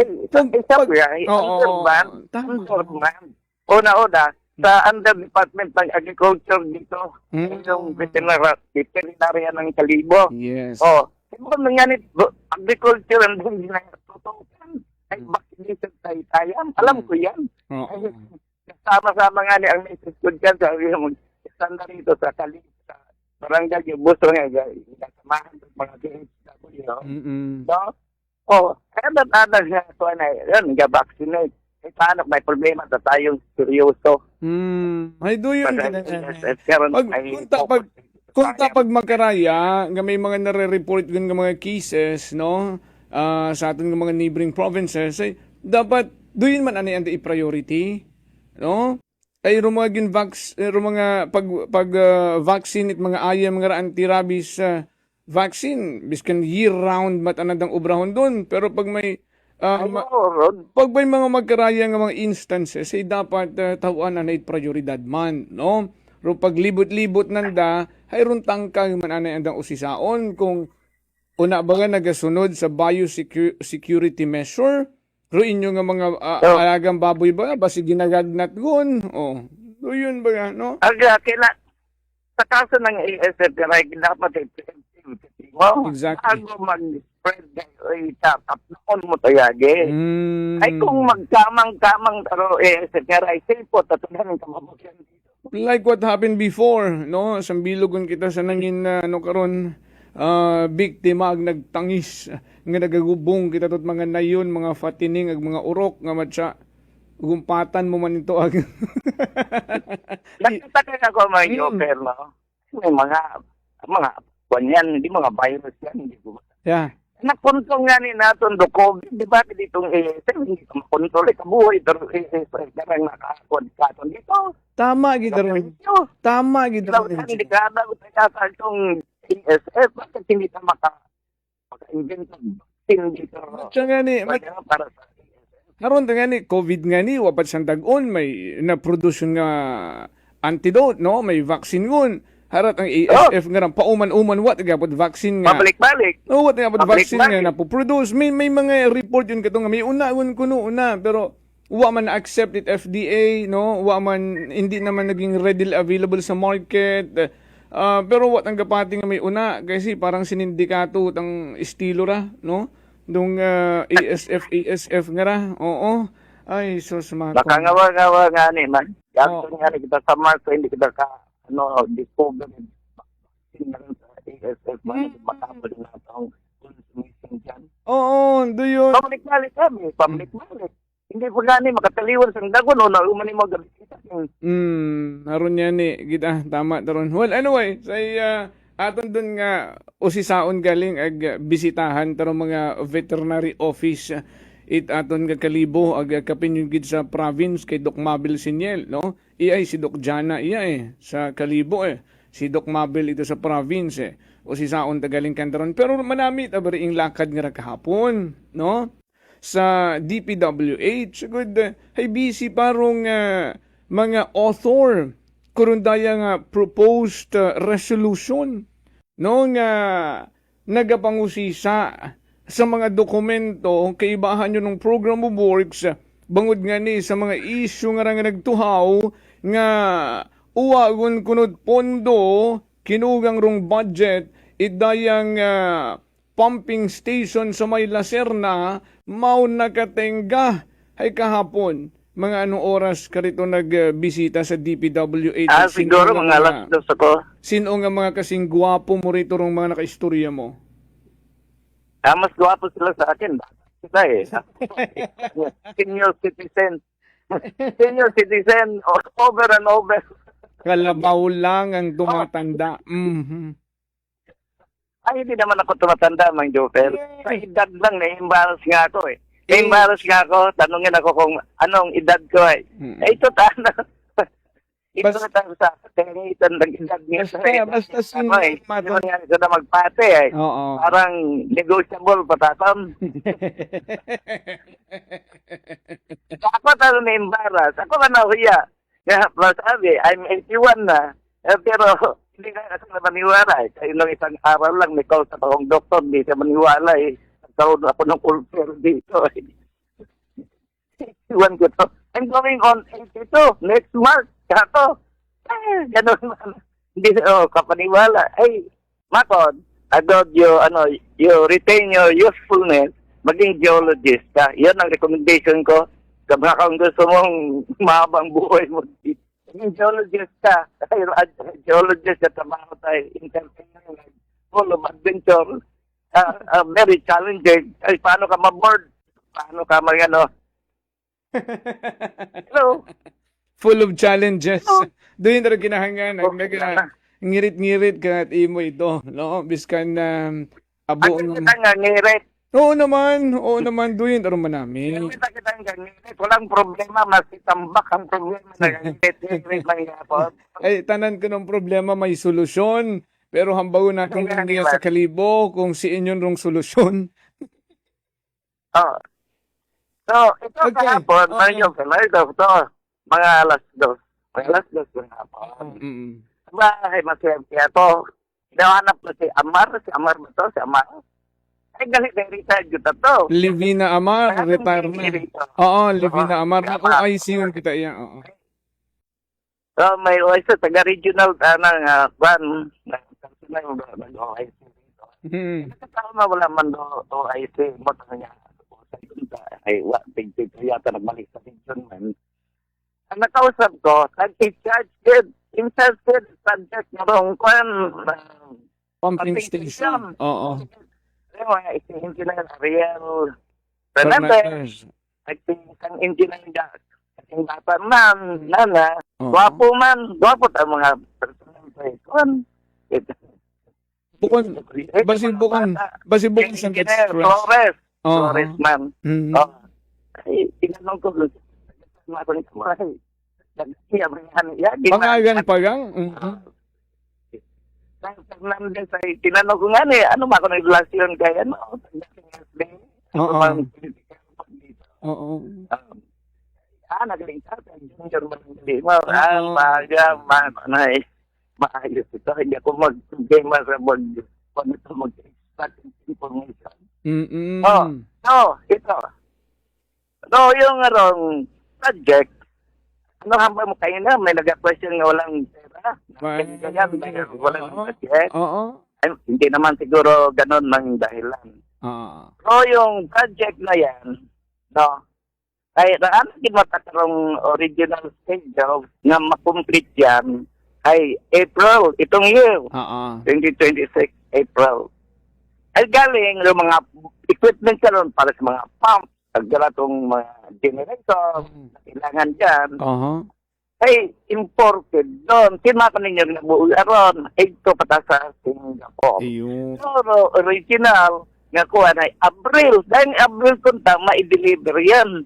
Una-una, sa under department ng agriculture dito, yung veterinarya ng Kalibo. Yes. Siguro nga ni agriculture and hindi na tutukan. Ay, vaccination tayo ayam. Alam ko yan. Sama-sama nga ni ang message ko dyan sa standard rito sa Kalibo. Barangay yung buso nga, samahan ng mga DHW, no? Kaya natanag siya ito na, yun, ga-vaccinate. Paano, may problema na tayong seryoso. Ay, do yun. Kung tapag makaraya, nga may mga nare-report ng mga cases, no? Sa ating mga neighboring provinces, ay, dapat, do yun man ano yung i-priority, no? Ay rumagin mga vaccine at mga ayam mga anti-rabies vaccine biskan year round matanadang obrahon doon, pero pag may mga magkaraya nga mga instances ay dapat tawaan na prioridad man, no? Pero pag libot-libot nanda ay runtang kang mananay andang usisaon kung una ba nga nagasunod sa biosecurity measure. Ruin nyo nga mga alagang baboy ba? Basi ginagagnat gun. Yun ba nga, no? Sa kaso ng ASF, dapat exactly. Bago mag-spread ay tatap noon mo tayagi. Ay kung magkamang-kamang taro ASF, ay safe po, tatunan ng kamabuyan dito. Like what happened before, no? Sambilogon kita sa nangin karon biktima ag nagtangis nga nagagubong kita tot mga nayon, mga fatining ag mga urok nga matsa gumpatan mo man ito ag Nakita ka ako mga Joker, no? May mga kanyan, hindi mga virus yan, hindi ko. yeah. Nakuntong nga ni naton do COVID, di ba? Ditong hindi ka makontrol, kabuhay, pero karang nakakod katon dito. Tama gid ron. Tama gid ron. Hindi ka na sa itong ESF, bakit hindi ka maka-invent ng vaccine dito? Nga ni, Para sa karon nga ni COVID nga ni wapat siyang dag-on may na-produce nga antidote, no? May vaccine ngun. Harat ang ASF nga ran pauman-uman wat gapod vaccine nga. Pabalik-balik. Oh, what gapod vaccine nga Pabalik-balik. napoproduce. May mga report yun kato nga may una kuno una pero wa man na-accept it FDA, no? Wa man hindi naman naging readily available sa market. Pero what ang gapati nga may una kasi parang sinindikato ang estilo ra, no? Dong ASF nga ra. Oo. Ay, sus mga Nakangawa-ngawa nga ni man. Ganto nga ni kita sa Mark, hindi kita ka discover vaccine na rin sa ASF, makapali na itong consumption dyan. Oo, do yun. Pabalik-balik kami, pabalik-balik. Hindi po gani makataliwan sa dagon o na umani mo gabi kita. Naroon yan ni kita tama daron. Well, anyway, say aton dun nga usisaon galing ag bisitahan tarong mga veterinary office it aton nga kalibo ag kapinyugid sa province kay Doc Mabel Siniel, no? Iya si Doc Jana sa kalibo si Doc Mabel ito sa province usisaon tagaling kandaron pero manami tabari ing lakad nga ra kahapon, no? Sa DPWH good hay busy parong mga author kurundaya nga proposed resolution no nga nagapangusisa sa mga dokumento kaibahan nyo ng program of works bangod nga ni sa mga issue nga nagtuhaw nga uwagon kunod pondo kinugang rong budget idayang pumping station sa may Lacerna mao nakatenga ay kahapon mga anong oras ka rito nagbisita sa DPWH? Siguro mga alas 2 ako. Sino nga mga kasing gwapo mo rito rong mga nakaistorya mo? Mas gwapo sila sa akin. Kita Senior citizen. Senior citizen over and over. Kalabaw lang ang tumatanda. Ay, hindi naman ako tumatanda, Mang Joker. Sa edad lang, na-embarrass nga ako Na-embarrass nga ako, tanungin ako kung anong edad ko ito ito sa kahingitan ng edad niya. Basta Hindi mo nga ito na magpate Parang negotiable patatam. Ako tanong na-embarrass. Ako ka nahuya. Sabi, I'm 81 na. Pero hindi nga kasi na maniwala nung isang araw lang may call sa akong doktor, hindi siya maniwala nagkaroon ako ng ulcer dito Iwan ko to. I'm going on 82 next March. Kato. Ganun man. Hindi kapaniwala. Ay, Makod, agad you retain your usefulness, maging geologist ka. Yan ang recommendation ko. Kapag kung gusto mong mahabang buhay mo dito. Geologist ka. Geologist at trabaho tayo. Entertainer. Full of adventure. Very challenging. Ay, paano ka ma-board? Paano ka Hello? Full of challenges. Doon rin kinahangan. Ngirit-ngirit ka at imo ito. No? Biskan abo. Ang kita nga ngirit. Oo naman, doon rin namin. Walang problema, mas itambak ang problema na Ay, tanan ko ng problema, may solusyon. Pero hambago natin niya sa kalibo kung si inyon rong solusyon. So, ito kahapon, mga alas 2. Mga alas 2 kahapon. Bahay, maswerte ito. Hinahanap ko si Amar ba to? Si Amar? Ay, galit na retired ko to. Livina Amar, retire na. Oo, Livina Amar. OIC yung kita yan. Oo. So, may OIC, taga-regional, kwan, nag-OIC dito. Kasama wala man do OIC, bata niya. Ay, tig-tig yata nagbalik sa region man. Ang nakausap ko, nag-in-charge kid, subject na rong kwan, Pumping station. Oo. Yung mga engineer Ariel Fernandez, ang engineer gas. Ang bata man, nana, gwapo man, gwapo ta mga personal kuan. Bukon sa engineer Flores man. Ay, tinanong ko doon. Mga ko nito mga Pangagan pagang. Fernandez ay tinanong ko nga ano ba ako nagrelasyon kay ano? Oo. Nagaling sa junior man hindi mo. Maayos ito. Hindi ako mag-game sa mag-expect information. Ito. Yung project, ano hamba mo kayo na? May nag-question nga walang pera. Walang budget. Hindi naman siguro ganun mang dahilan. Yung project na yan, ay raan din matakarong original schedule nga makomplete yan ay April, itong year. 2026, April. Ay galing yung mga equipment karon para sa mga pump, itong mga generator, kailangan dyan. Ay imported doon. Sinmaka ninyo na buo aron. Ito pata sa Singapore. Pero original, nga kuha na Abril. Dahil Abril kunta, ma-deliver yan.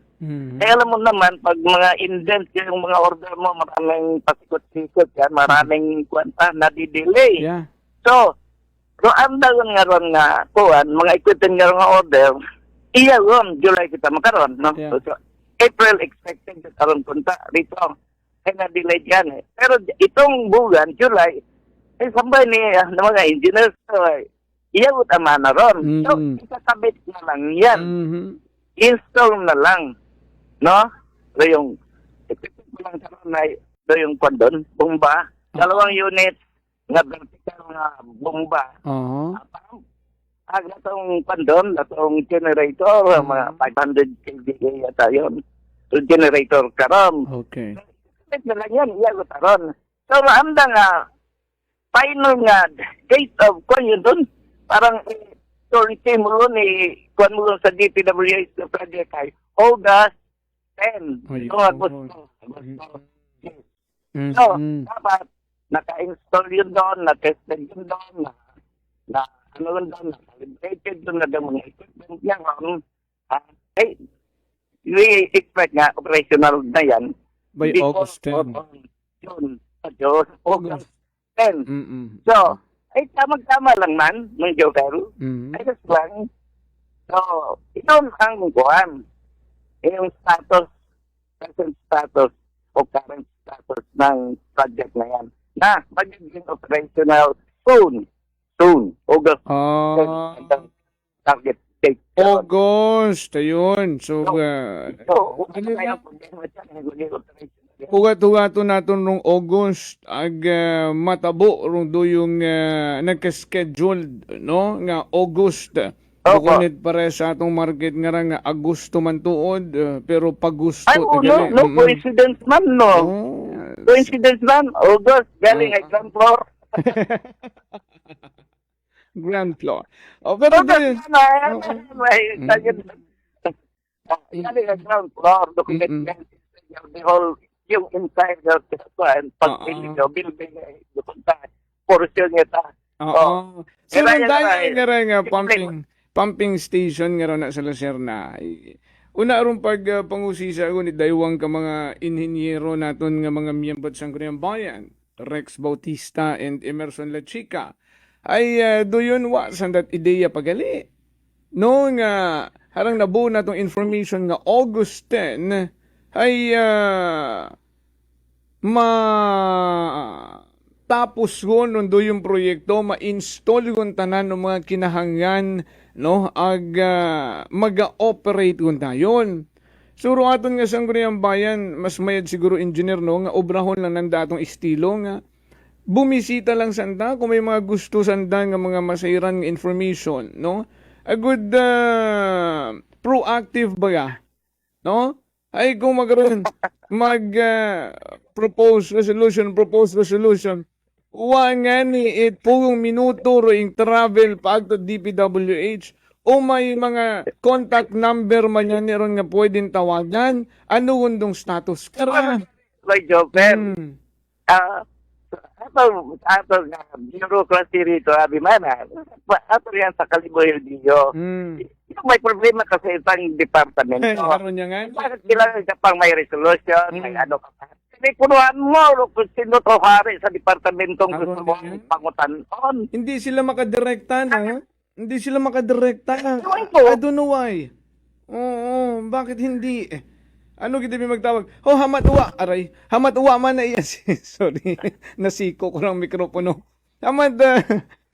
Kaya alam mo naman, pag mga indents yung mga order mo, maraming pasikot-sikot yan, maraming kwanta, nadidelay. So ang dagon nga ron nga kuhan, mga equipment nga ron nga order, iya ron, July kita makaroon, no? So, April expected karon kunta rito. Ay na-delay yan eh. Pero itong buwan, July, ay sambay ni mga engineers, iyawot ama na ron. So, ikakabit na lang yan. Install na lang. No? So, yung equipment mo lang karoon na yung kondon, bomba, 2 units, nga vertical nga bomba. Itong kondon, itong generator, mga 500 kVA yata yun. So, generator karon. Okay. Na lang yan, iyagot aron. So, maanda nga, final nga, date of kwan yun dun, parang authority mo ron, kwan mo ron sa DPWH na project ay August 10. So, Agosto. So, dapat, naka-install yun doon, na-tested yun doon, na ano yun doon, na-calibrated doon na mga equipment niya, we expect nga, operational na yan, by August 10. August 10. So, ay tamang-tama lang man, ng Joker. Ay just lang. So, ito ang kuhan. Yung status, present status, o current status ng project na yan. Na, magiging operational soon. August 10. Target date. August, ayun. So, ugat-ugato natin nung August ag matabo rung do yung nagka-scheduled no nga August. Bukunit pare sa atong market nga Agosto man tuod pero pag gusto no coincidence man no. Coincidence man August galing ay ground floor. Ground floor. Pero galing ay ground floor document the whole yung inside of the pag-building portion niya ta. So, dahil nga pumping station nga na sa Lacerna. Una ron pag pangusisa ko ni daywang ka mga inhinyero naton nga mga miyembro sa Korean Bayan, Rex Bautista and Emerson La Chica, ay doyon san dat ideya pagali. No nga harang nabuo na tong information nga August 10 ay tapos ko nundo yung proyekto, ma-install yung tanan ng mga kinahanglan, no, mag-operate kung tayon. Suro aton nga sa Korean Bayan, mas mayad siguro engineer, no, nga obrahon lang ng datong estilo nga. Bumisita lang sanda kung may mga gusto sanda nga mga masairan information, no. A good proactive baga, no? Ay kung propose resolution, Wa nga ni it pugong minuto ro ing travel pag to DPWH o may mga contact number man yan ron nga pwedeng tawagan. Ano undong status kara? Like Joper. Ato nga bureaucracy rito, abimana. Ato yan sa Kaliboy Dio. May problema kasi itang departamento. Karon niya nga. Bakit kailangan ka pang may resolution? May ano ka pa? Pinuhan mo kung sino to hari sa departamentong gusto mo pangutan-on. Hindi sila makadirekta na. Hindi sila makadirekta. I don't know why. Oo, bakit hindi? Ano kita magtawag? Oh, hamatuwa. Aray, hamatuwa man na iya. Sorry, nasiko ko ng mikropono. Hamad,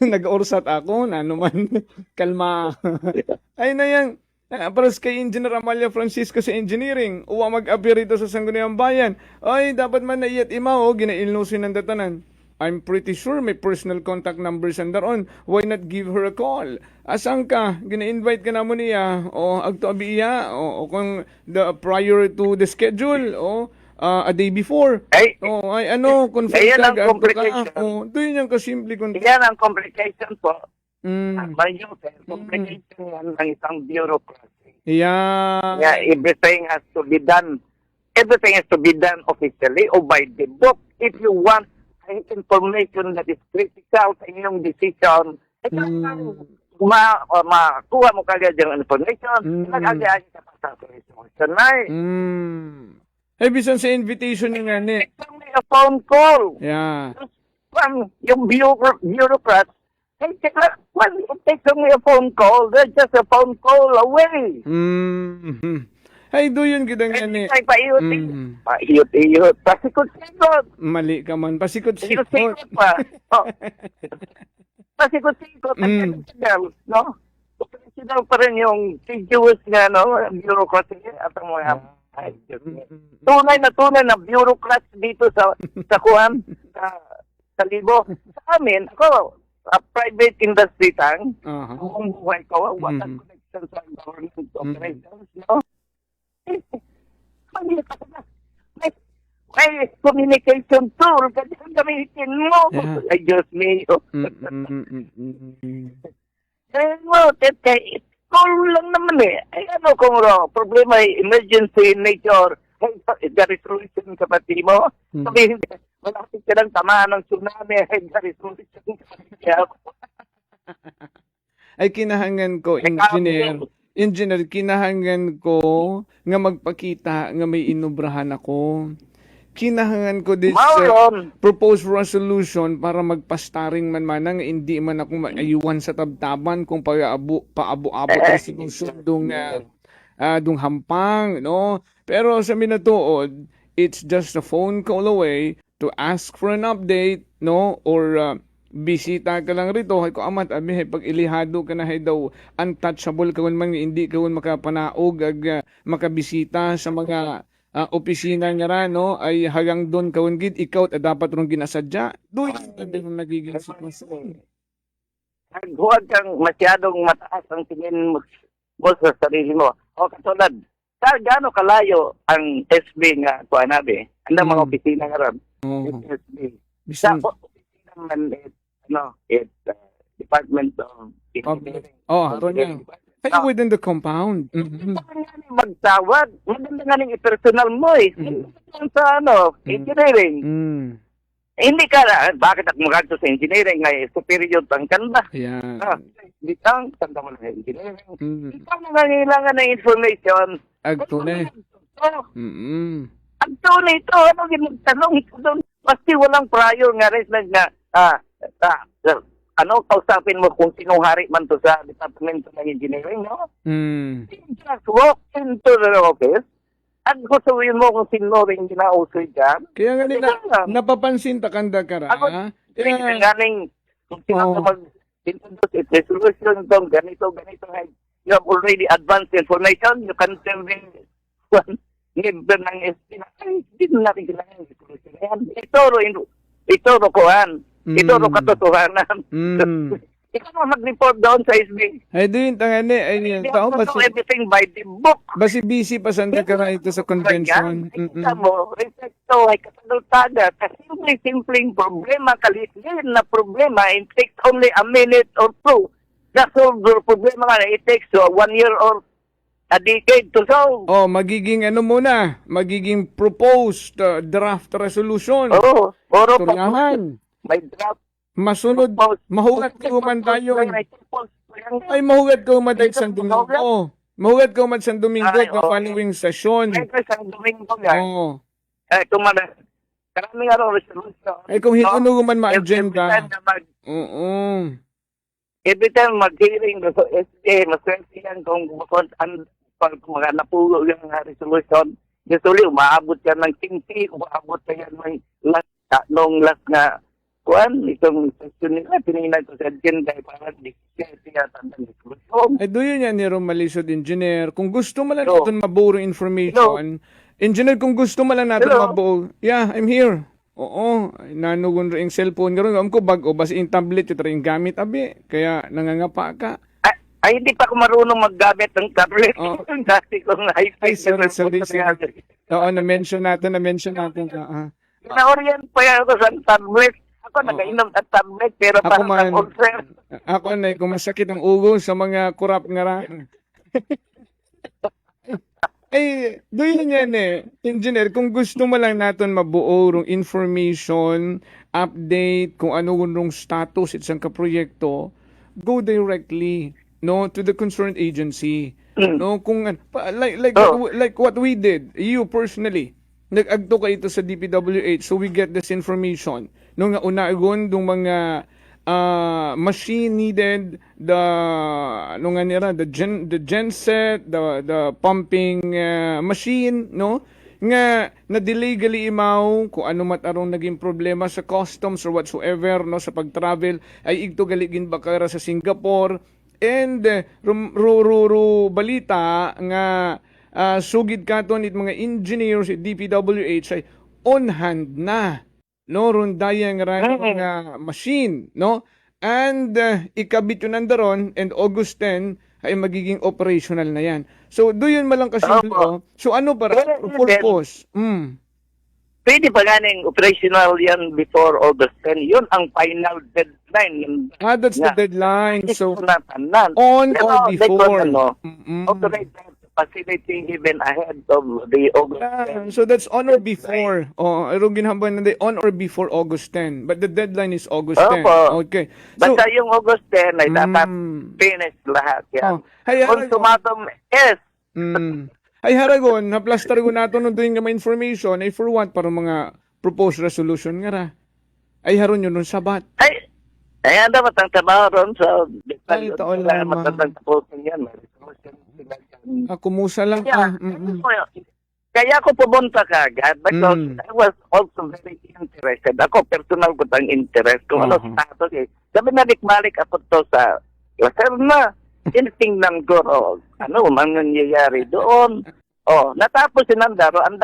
nag-orsat ako na ano man. Kalma. Ay na yan. Paras kay Engineer Amalia Francisco sa engineering, uwa mag-appear rito sa Sangguniang Bayan. Ay, dapat man naiyat imaw, ginailnusin ng datanan. I'm pretty sure may personal contact numbers andaron. Why not give her a call? Asang ka? Gina-invite ka na mo niya. O, agto-abi iya. O kung prior to the schedule. O, a day before. Ay ano, confirm ka. Ayan ang complication. O, doon yung kasimple. Yan ang complication po. Complication yan ng isang bureaucracy. Yeah. Everything has to be done. Everything has to be done officially or by the book. If you want information that is critical sa inyong decision, makuha mo kagad yung information, nag-agay ka pa sa resolution na Eh, bisan sa invitation niya nga ni. a phone call. Yeah. Yung bureaucrats, it takes only a phone call. They're just a phone call away. Ay, do yun kita nga ni. Ay, paiyot-iyot. Pasikot-sikot. Mali ka man. Pasikot-sikot. Pasikot-sikot pa. Pasikot-sikot. No? Consider pa rin yung tedious nga, no? Bureaucracy at ang mga tunay na bureaucrats dito sa kuhan, sa Libo. Sa amin, ako, private industry tang, ang buhay ko, walang connection sa government operations, no? May communication tool kasi ang gamitin mo. Ay, Diyos mio. Call lang naman eh. Ay, ano kung problema ay emergency nature, ay, the resolution kapatid mo. Sabihin, malapit ka lang tamaan ng tsunami, ay, the resolution kapatid. Ay, kinahangan ko, Engineer, kinahangan ko nga magpakita nga may inubrahan ako. Kinahangan ko this proposed resolution para magpastaring man nga hindi man ako maayuan sa tabtaban kung paabo resolution dung hampang, no? Pero sa minatuod, it's just a phone call away to ask for an update, no? Or bisita ka lang rito, hay ko amat, abi, pag ilihado ka na, hay daw, untouchable ka man, hindi ka makapanaog, makabisita sa mga opisina nga ra, no, ay hagang doon ka gid, ikaw, dapat rong ginasadya. Doon yung nagiging sitwasyon. Huwag kang masyadong mataas ang tingin mo sa sarili mo. O katulad, gaano kalayo ang SB nga, kuanabi, ang mga opisina nga ron, SB. Sa opisina man, Department of Engineering. Haron yan. Kaya within the compound. Magtawag. Maganda nga ng personal mo eh. Sa engineering. Hindi ka na, bakit ako magagto sa engineering? Ngay, superior ang kanda. Yan. Hindi kang kanda mo ng engineering. Ikaw na nangailangan ng information. Agtunay. Agtunay ito. Ano ginagtanong ito doon? Basti walang prior nga rin na kausapin mo kung sinong hari man to sa Department of Engineering, no? Just walk into the office at gustuin mo kung sino rin ginausoy dyan. Kaya nga napapansin takanda ka ra. Ganing kung sino mag-introduce resolution itong ganito. You have already advanced information. You can tell me member ng SB na hindi natin kailangan yung resolution na yan. Ito ro kuhan. Ito ro katotohanan. Ikaw mo mag-report doon sa SB. Ay, doon, tangani. Ay, yun. Hindi Tao ako ba know everything by the book. Basi busy pa sanda ka na ito sa convention. Kita mo, respeto ay kasalutaga. Kasi simpleng problema, kalitin na problema, it takes only a minute or two. Na-solve your problema nga, it takes 1 year or a decade to solve. Oh, magiging ano muna, magiging proposed draft resolution. Oo, puro Turyahan. may draft. Masunod, mahugat ka man tayo. Ay, mahugat ka man tayo sa Domingo. Mahugat ka man sa Domingo Ay, ng okay. following session. Ay, sa Domingo yan. Oo. Kumana, karaming resolution. Ay, kung hindi man ma-agenda. Oo. Every time mag-hearing sa SK, maswerte yan kung pag mga napulo yung resolution. Usually, umaabot yan ng 50, umaabot yan ng last nga kuan, itong session nila, tinignan ko sa agenda, para di siya tandang resolution. Ay, doon yan ni Romalisod Engineer. Kung gusto mo lang natin mabuo information, Engineer, kung gusto mo lang natin mabuo, yeah, I'm here. Oo, nanugon rin yung cellphone. Garon ko bag o basta yung tablet, ito rin gamit, abi. Kaya nangangapa ka. Ay, hindi pa ako marunong maggamit ng tablet. Dati kong Ay, sorry. Oo, na-mention natin. Na-orient pa yan ako sa tablet. Ako nagainom sa tablet, pero Ako parang man. ulcer. Ako na, kung masakit ang ugo sa mga kurap nga ra. Eh, doon yan Engineer, kung gusto mo lang natin mabuo rong information, update, kung ano rong status isang kaproyekto, go directly to the concerned agency. No, kung like what we did, you personally, nag-agto ka ito sa DPWH so we get this information. No nga unagon dung mga machine needed, the genset, the pumping machine, no? Nga na-delay gali imaw kung ano matarong naging problema sa customs or whatsoever no sa pag-travel ay igto gali ginbakara sa Singapore and balita nga sugid katon it mga engineers at DPWH ay on hand na no rundayang nga machine no and ikabit yun nandaron and August 10 ay magiging operational na yan. So doon man lang kasi so ano para purpose? Pwede ba ganing operational yan before August 10? Yun ang final deadline. That's the deadline. So on or before. Authorize facility even ahead of the August 10. So that's on or before. Arong ginhamban na on or before August 10. But the deadline is August 10. Okay. So, basta yung August 10 ay dapat finish lahat yan. Ultimatum is. Ay haragon, na-plaster ko nato nung doon nga may information ay for what? Para mga proposed resolution nga ra. Ay haron yun nung sabat. Ay dapat ang trabaho ron sa ay taon lang matandang tapusin yan. May resolution sila yan. Kumusa lang Kaya ako pumunta kagad because I was also very interested. Ako, personal ko tang interest kung ano status eh. Sabi na balik ako to sa sir na, tinitingnan ko ano man nangyayari doon. Natapos sinandaro, ang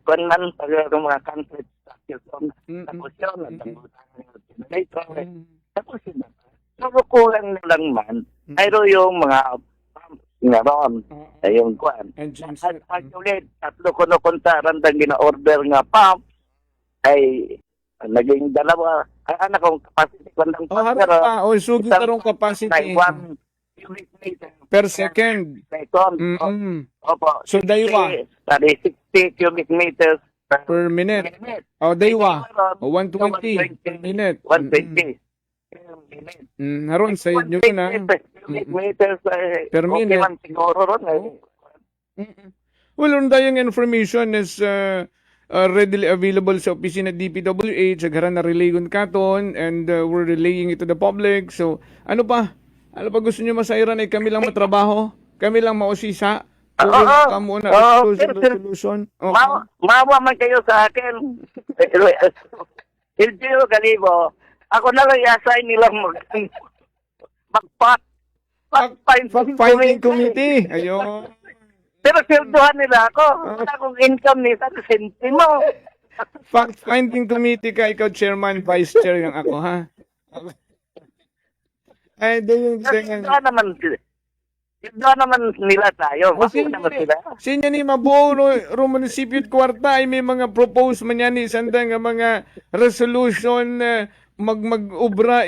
kanan sa mga country structures tapos yun, tapos sinandaro. So, kulang lang man, mayroon yung mga nga ron, yung kwan. Actually, tatlo ko no kontaran dang gina-order nga pump, ay naging dalawa. Ang anak kong capacity ko lang sugi tarong capacity. 1 cubic meter per second. Opo. So, daywa. 60 cubic meters per minute. Daywa. 120 per minute. 120. Haron sa inyo na. Meters per minute. Okay man siguro ron. Well, yung information is readily available sa opisina DPWH. Agaran na relayon katon and we're relaying it to the public. So, ano pa gusto nyo masairan ay kami lang matrabaho? Kami lang mausisa? Kamo na resolution? Mawa man kayo sa akin. Ildio Galibo. Ako na lang i-assign nilang fact-finding committee. Ayun. Pero silduhan nila ako. Wala akong income nila. Sentimo. Fact-finding committee ka. Ikaw chairman, vice chair yung ako, ha? Ay, doon yung doon naman nila tayo. Bakit naman sila? Sinya ni mabuo ro munisipyo at kwarta ay may mga propose man yan ni sandang nga mga resolution mag-ubra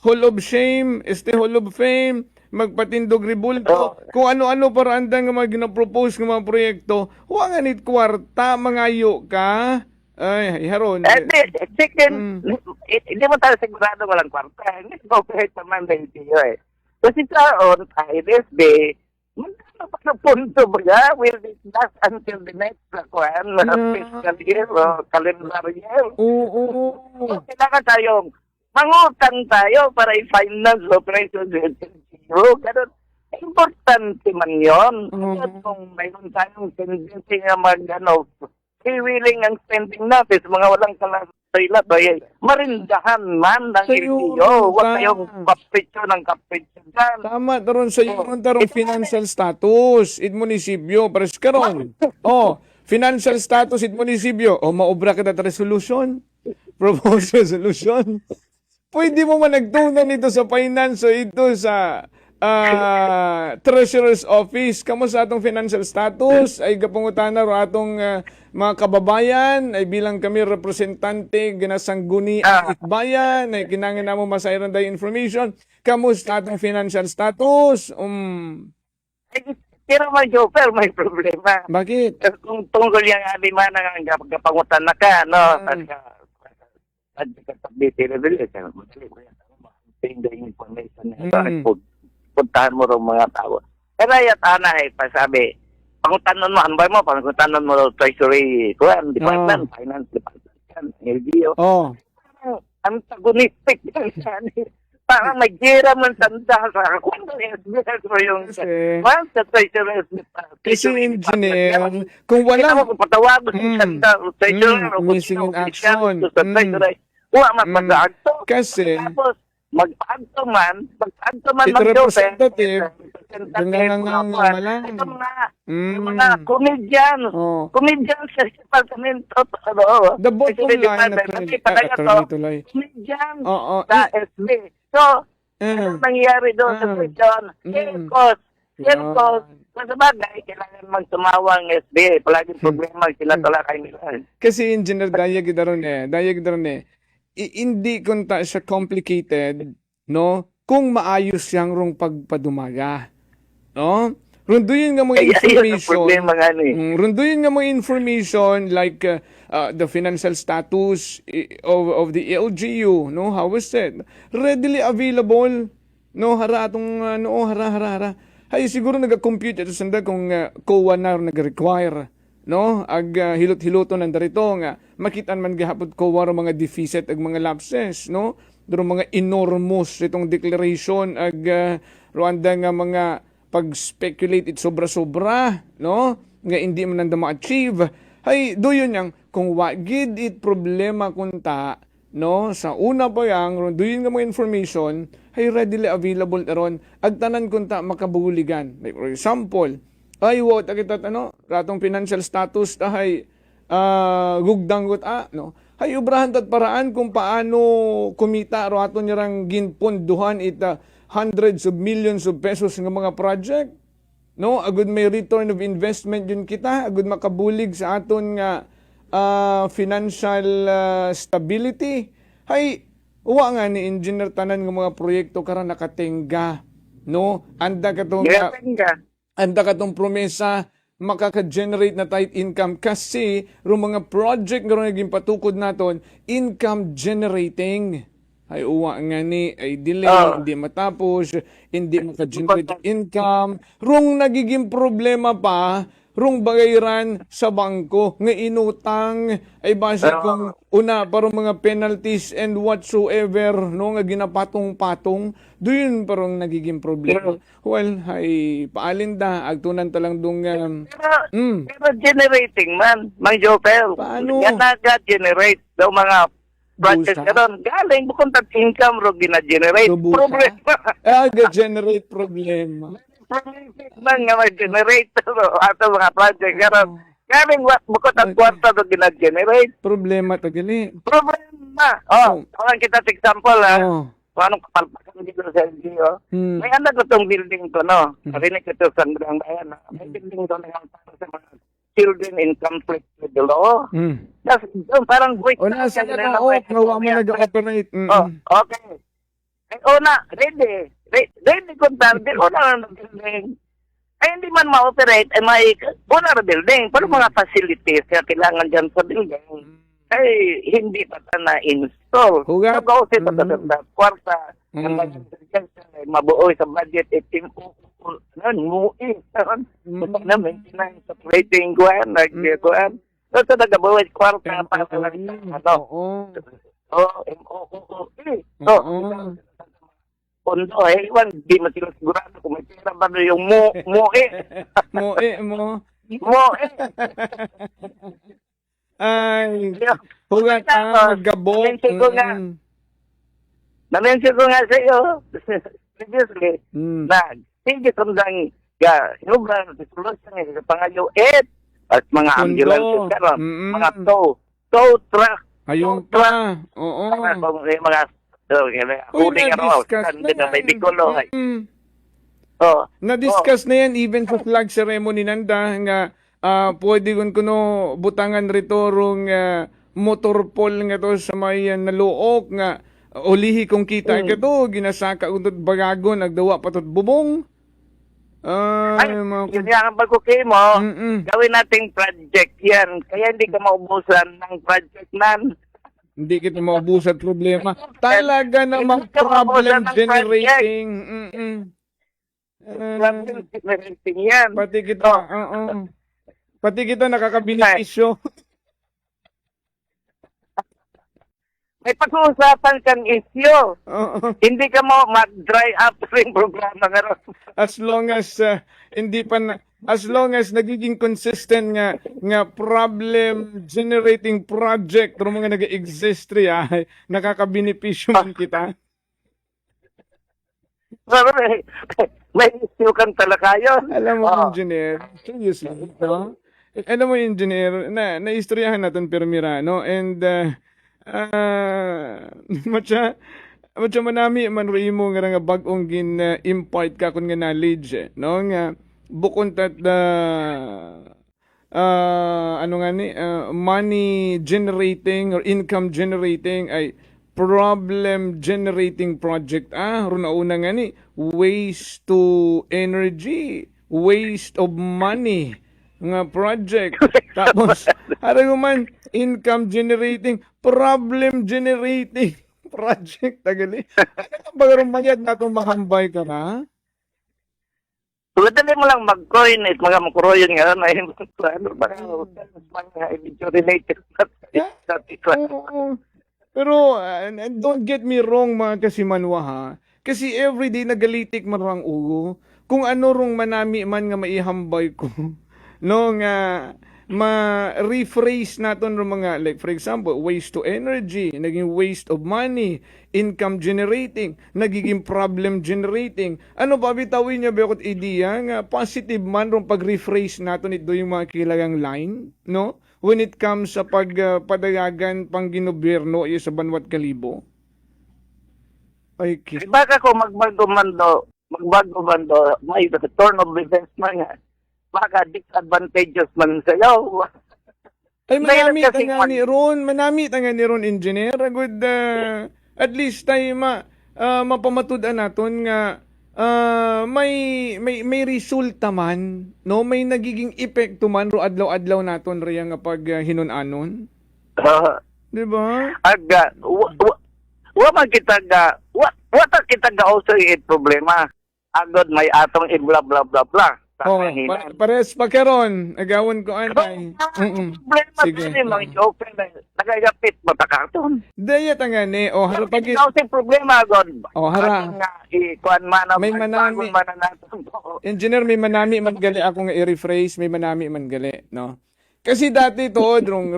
Hall of Shame, Hall of Fame, magpatindog ribulto, kung ano-ano para andang nga mga ginapropose ng mga proyekto, huwag nga nit kwarta, mangayo ka. Ay, haron. Chicken, hindi mo tayo sigurado walang kwarta. Hindi ko kahit naman na itiyo eh. Kasi kaon, ISB, magkano pa na punto ba will it last until the next fiscal year o calendar year? Oo. Kailangan tayong mangutang tayo para i-finance operations with zero. Ganun. Importante man yun. Kung mayroon tayong tendency nga freewheeling ang spending natin sa mga walang kalat marindahan man ng LTO. Huwag tayong kapityo ng kapityo dyan. Tama, taron sa iyo tarong financial status it munisipyo, pares karon. Financial status it munisipyo. Maobra ka na resolution. Propose resolution. Pwede mo man nagtunan ito sa finance o ito sa Treasurer's Office. Kamo sa atong financial status ay kapangutana ro atong mga kababayan ay bilang kami representante ginasangguni ang bayan ay kinangin namo masayran day information. Kamo sa atong financial status? Pero may Joper, may problema. Bakit? Kung tungkol yung aliman ng kapangutan na ka, no? Puntahan mo rin mga tao. Kaya yatana pasabi, pangutanon mo, ano ba mo? Pangutanon mo Treasury, Department, Finance Department, LGO. Antagonistic yan. Parang may gira man tanda sa kung yung sa Treasury kasi engineer, kung wala mo patawag sa tanda Treasury missing in action. Kasi magpaagto man ito representative mga comedian sa departamento the bottom line comedian sa SB. So, ano nangyayari doon sa question? Sa bagay, kailangan magtumawang SB. Palaging problema sila talakay nila. Kasi engineer, dayag daron hindi kunta siya complicated, no? Kung maayos siyang rong pagpadumaga, no? Runduyin nga mo information. Runduyin nga mo information like the financial status of the LGU, no? How is it? Readily available, no? Hara atong hara. Hay siguro naga-compute ito sanda kung COA na nag-require, no? Ag hilot-hiloto ng darito nga makitaan man gahapon ko waro mga deficit ag mga lapses, no? Duro mga enormous itong declaration ag Rwanda nga mga pag-speculate it sobra-sobra, no? Nga hindi man nanda ma-achieve. Hay doyon yang kung wagid it problema kunta, no? Sa una pa yang doyon nga mga information hay readily available aron ag tanan kunta makabuligan. Like for example, ay what kita ratong financial status tahay gugdanggot no hay ubrahan tat paraan kung paano kumita ro aton nirang ginponduhan ita hundreds of millions of pesos nga mga project, no? Agud may return of investment yun kita, agud makabulig sa aton nga financial stability. Hay uwa nga ni engineer tanan nga mga proyekto karon nakatenga, no? Anda katong promesa makaka-generate na tight income kasi ro mga project nga naging patukod naton income generating. Ay uwa nga ni ay delay, hindi matapos, hindi maka-generate income. Rung nagiging problema pa, rung bagayran sa bangko nga inutang ay base kung una parang mga penalties and whatsoever, no, nga ginapatong-patong, doon parang nagiging problema. Well, ay paalinda agtunan talang dung pero generating man, Mang Jopel. Paano? Yan naga-generate daw mga projects karon galing bukod sa income ro gina-generate problema. Generate problema. Man nga mag-generate ato mga project karon galing bukod ang kwarta ro gina-generate problema to gali. Problema. Kawan kita example Paano kapalpakan dito sa LGU? May anak ko tong building to, no? Narinig ko to sa Sandrang Bayan. May building to na para sa mga children in conflict with the law. Tapos parang break. O nasa ka na, nawa mo nag-operate. Okay. Ay, ready. Ready kung target, na building. Ay, hindi man ma-operate, ay may na building. Pero mga facilities na kailangan dyan sa building, ay hindi pa na-install. Hugat. So, kasi sa kwarta, ang mabuoy sa budget, muis. Na maintenance, operating kuhan, nag-kuhan. So, sa nagabuoy kwarta, para lang So, pondo, iwan, di mo sila sigurado kung may pera ba yung moe. Moe. Ay, hugat gabo. Na-mention ko nga sa iyo, previously, na hindi sundang hinubran, solution sa pangayo, at mga ambulance karon, mga tow truck. Ayun pa. Oo. Mga huling may bikulo. Na-discuss na yan even sa flag ceremony nanda nga pwede kuno butangan rito rong motorpol nga to sa may naluok nga ulihi kong kita ka to ginasaka utot bagago nagdawa patot bubong. Yun yung pagkukay mo, gawin nating project yan. Kaya hindi ka maubusan ng project nan. Hindi kita maubusan problema. Talaga namang problem generating. Problem generating yan. Pati kita nakakabenepisyo. May pag-uusapan kang issue. Hindi ka mo mag-dry up rin programa nga ron. As long as as long as nagiging consistent nga problem generating project ro mga nag-exist ay nakakabenepisyo man kita. May issue kang talakayon. Alam mo, engineer, seriously, no? Alam mo, engineer, na-istoryahan natin Permirano and matya manami man ro imo nga bag-ong gin-impart ka kun nga knowledge, no? Nga bukod tat money generating or income generating ay problem generating project ron una nga ni waste to energy, waste of money nga project. Tapos harang man income generating, problem generating project tagali. Bagarong mayad na itong mahambay ka na. Dali mo lang mag-coin at mga makuroyon nga na yung mga video related sa Pero don't get me wrong mga kasimanwa ha. Kasi everyday nagalitik man rang ugo. Kung ano rong manami man nga maihambay ko. No nga ma-rephrase natin ng mga, like for example, waste to energy, naging waste of money, income generating, nagiging problem generating. Ano ba bitawin niya bakit idea nga positive man rong pag-rephrase natin ito yung mga kilagang line, no? When it comes sa pagpadayagan pang ginobyerno sa banwat kalibo. Ay, baka kung magbago-bando, may turn of events man nga. Baka disadvantageous man sa'yo. Ay, manami tanga ni Ron, engineer. Good, at least tayo mapamatudan natin nga may resulta man, no? May nagiging epekto man ro adlaw-adlaw naton riya nga pag hinunanon. Di ba? Aga, wa kita ga also problema. Agod may atong blah blah blah blah. Pares pa karon agawan ko anay. Sige. Mga open na nagagapit matakaton. Daya tangani hara pag problema god. Hara. Kuan man may manami. Engineer may manami man gali ako nga i-rephrase, may manami man gali, no? Kasi dati to rong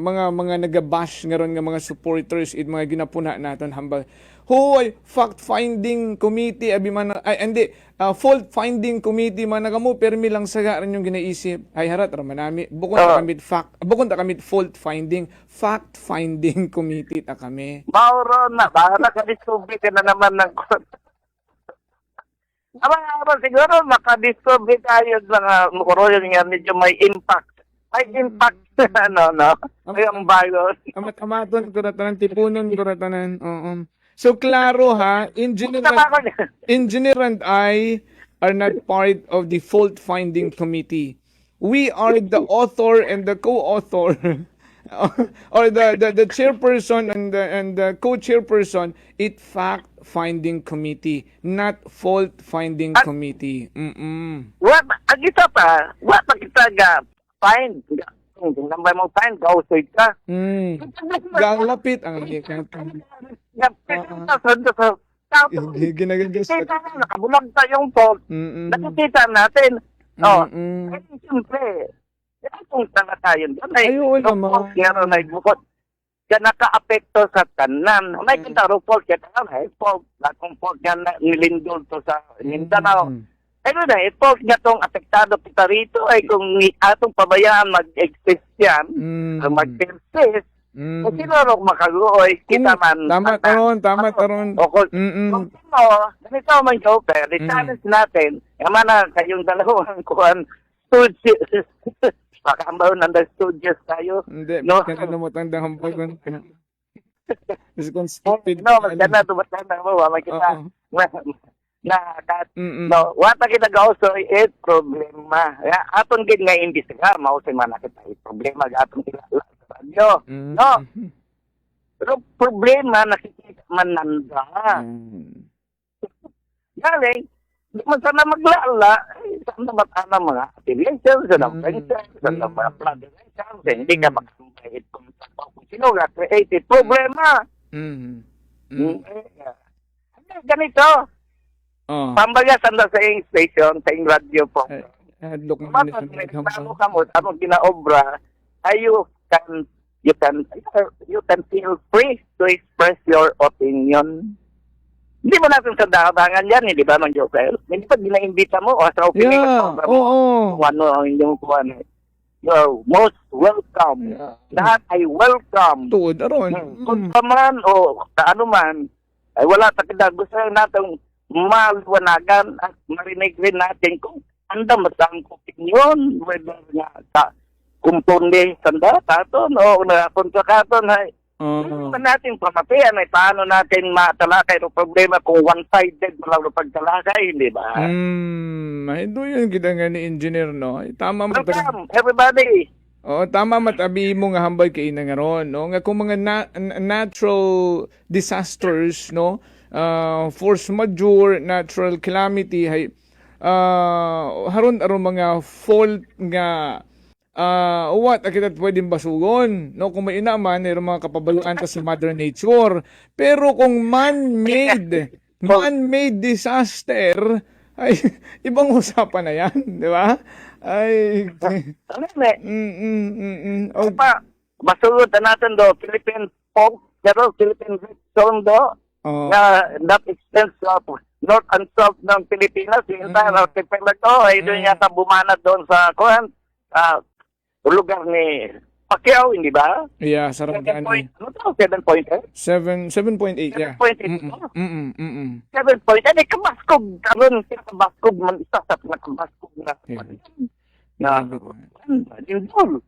mga nagabash nga ron nga mga supporters mga ginapuna naton hambal. Hoy, fact-finding committee, abi man, ay, hindi, fault-finding committee man na kamo, permi lang saga rin yung ginaisip. Ay, harat, ramanami, bukod ta kamit fault-finding, fact-finding committee ta kami. Mauro na, bahala ka discovery ka na naman ng siguro makadiscovery tayo ng mga mukuro nga medyo may impact. May impact no. Yung virus. Amat-amaton ko na tanan, tipunon ko na tanan. Oo. So, klaro ha, engineer and I are not part of the fault-finding committee. We are the author and the co-author or the chairperson and the co-chairperson it fact-finding committee, not fault-finding committee. What kita pa? What kita ga find? Kung nambay mo find, gausoy ka. Galapit ang ginagagas. Nakabulag tayong fault. Nakikita natin. Siyempre, kung tanga tayo doon, ay bukod ka naka-apekto sa tanan. May kintaro fault ka tanan, ay fault. Kung fault ka nilindol to sa Mindanao. Pero na, fault nga tong apektado kita rito ay kung atong pabayaan mag-exist yan, mag-persist, kung sinurok makaguoy, kita man. Tama taron. O kung sino, ganito man Joker, i-challenge natin, yaman na kayong dalawang kuhan, studios, makambaw ng studios tayo. Hindi, kaya namutang dahambay ko. Kasi kung stupid. Magkana, tumatanda mo, makita. Wata kita gausoy it problema. Aton gid nga imbestiga mao say man kita problema aton kilala sa radyo. No. Pero problema nakikita man nanda. Galing di man sana maglala, sana matana mga affiliations, sana mga planifications, hindi ka makampay kung sino nga creative problema. Ganito. Pambaga sanda sa iyong station, sa iyong radio po. Kamot, anong ginaobra, ay you can feel free to express your opinion. Hindi mo natin sa dakangan yan, di ba, Mang Joker? Hindi pa ginaimbita mo, o sa opinion ano ang inyong kuwan. You're most welcome. Lahat ay welcome. Tuod, aron. Kung pa man, o kaano man, ay wala takidag. Gusto natin maliwanagan at marinig rin natin kung anda masang opinion, whether nga kumpundi sanda katon o napunta katon ay natin pamapian ay paano natin matalakay o problema kung one-sided malang pagtalakay, hindi ba? Ito yun kita nga ni engineer, no? Tama mo. Everybody! Tama matabi mo nga hambay kay na nga ron, no? Nga kung mga natural disasters, no? Force majeure, natural calamity, hay haron mga fault nga what akitat pwedeng basugon, no? Kung may inaman mayroong mga kapabaluan ta sa Mother Nature, pero kung man-made disaster ay ibang usapan na yan, di ba? Ay masugod na natin do Philippine folk, pero Philippine zone do that extends north and south ng Pilipinas, yung entire archipelago, ay doon yata bumanat doon sa lugar ni Pacquiao, hindi ba? Yeah, Sarangani. 7.8? 7.8, yeah. 7.8. 7.8, kabaskog, karon kabaskog man isa sa kabaskog na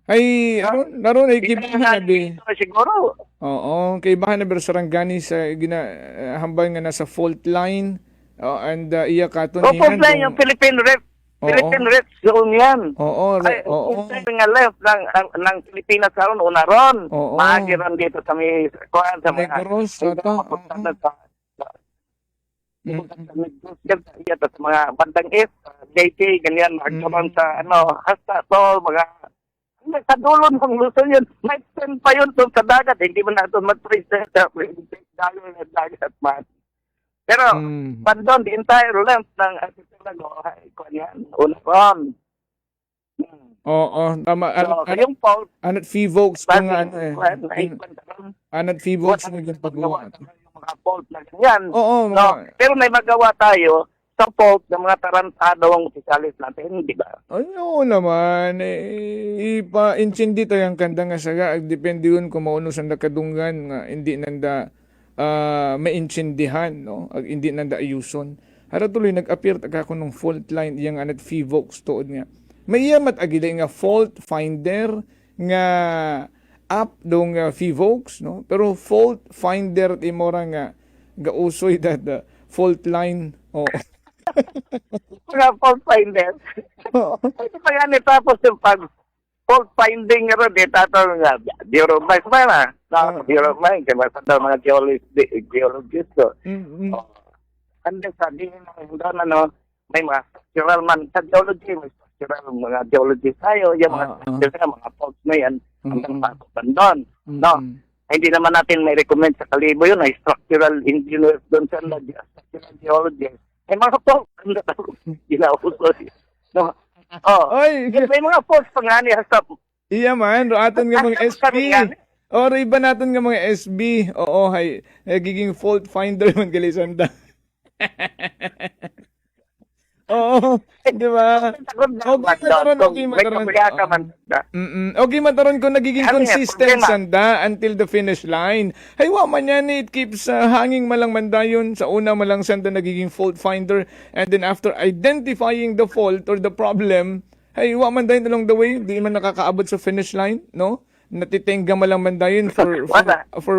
ay naroon ay kibahan na siguro. Oo, kibahan na pero Sarangani sa hambay nga nasa fault line and iya katon fault line yung Philippine Red Zone yan. Nga left ng Pilipinas karon una ron. Maagiran dito sa may kuan sa mga Negros sa mga bandang east, JT, ganyan, magkaroon sa, hasta to, mga, sa dulo ng Luzon yun, may 10 pa yun doon sa dagat, hindi mo na ito matrace sa dagat man. Pero, pandon, the entire length ng archipelago, ay, kanyan, unaron. Tama. Yung fault, Anat Fevokes kung anat Fevokes na yung paggawa. mga fault na ganyan. Oo, No? Pero may magawa tayo sa fault ng mga tarantado ang opisyalis natin, di ba? Ano naman, ipa-intindi tayo ang kanda nga saga, depende yun kung mauno sa nakadunggan nga, hindi nanda maintindihan, no? Ag hindi nanda ayuson. Hara tuloy, nag-appear taga ko nung fault line, iyang anat Fivox tuod nga. May iyamat agilay nga fault finder, nga app dong Fivox, no? Pero fault finder, imora nga, gausoy that fault line, oh. Mga fault finder. Ito pa yan, tapos yung pag fault finding rin, tatanong nga, Bureau of Mines ba na? Bureau of Mines, kaya basta daw mga geologist. And then sabihin ng doon, may mga structural man sa geology, may structural mga geologist tayo, yung mga faults na yan, hanggang pasokan doon. No? Hindi naman natin may recommend sa Kalibo yun, ay structural engineers doon sa structural geologist. May mga faults na ginauso. No? May mga faults pa nga niya sa... Iya man, roatan nga mga SB. O, iba natin nga mga SB. Oo, hay. Nagiging fault finder man kalisanda. Oo, di ba? Okay mataron ko nagiging consistent sanda until the finish line. Hay wa man yan, it keeps hanging malang mandayon sa una malang sanda nagiging fault finder, and then after identifying the fault or the problem, hay wa man dayon along the way, di man nakakaabot sa finish line, no? Natitengga malang mandayon for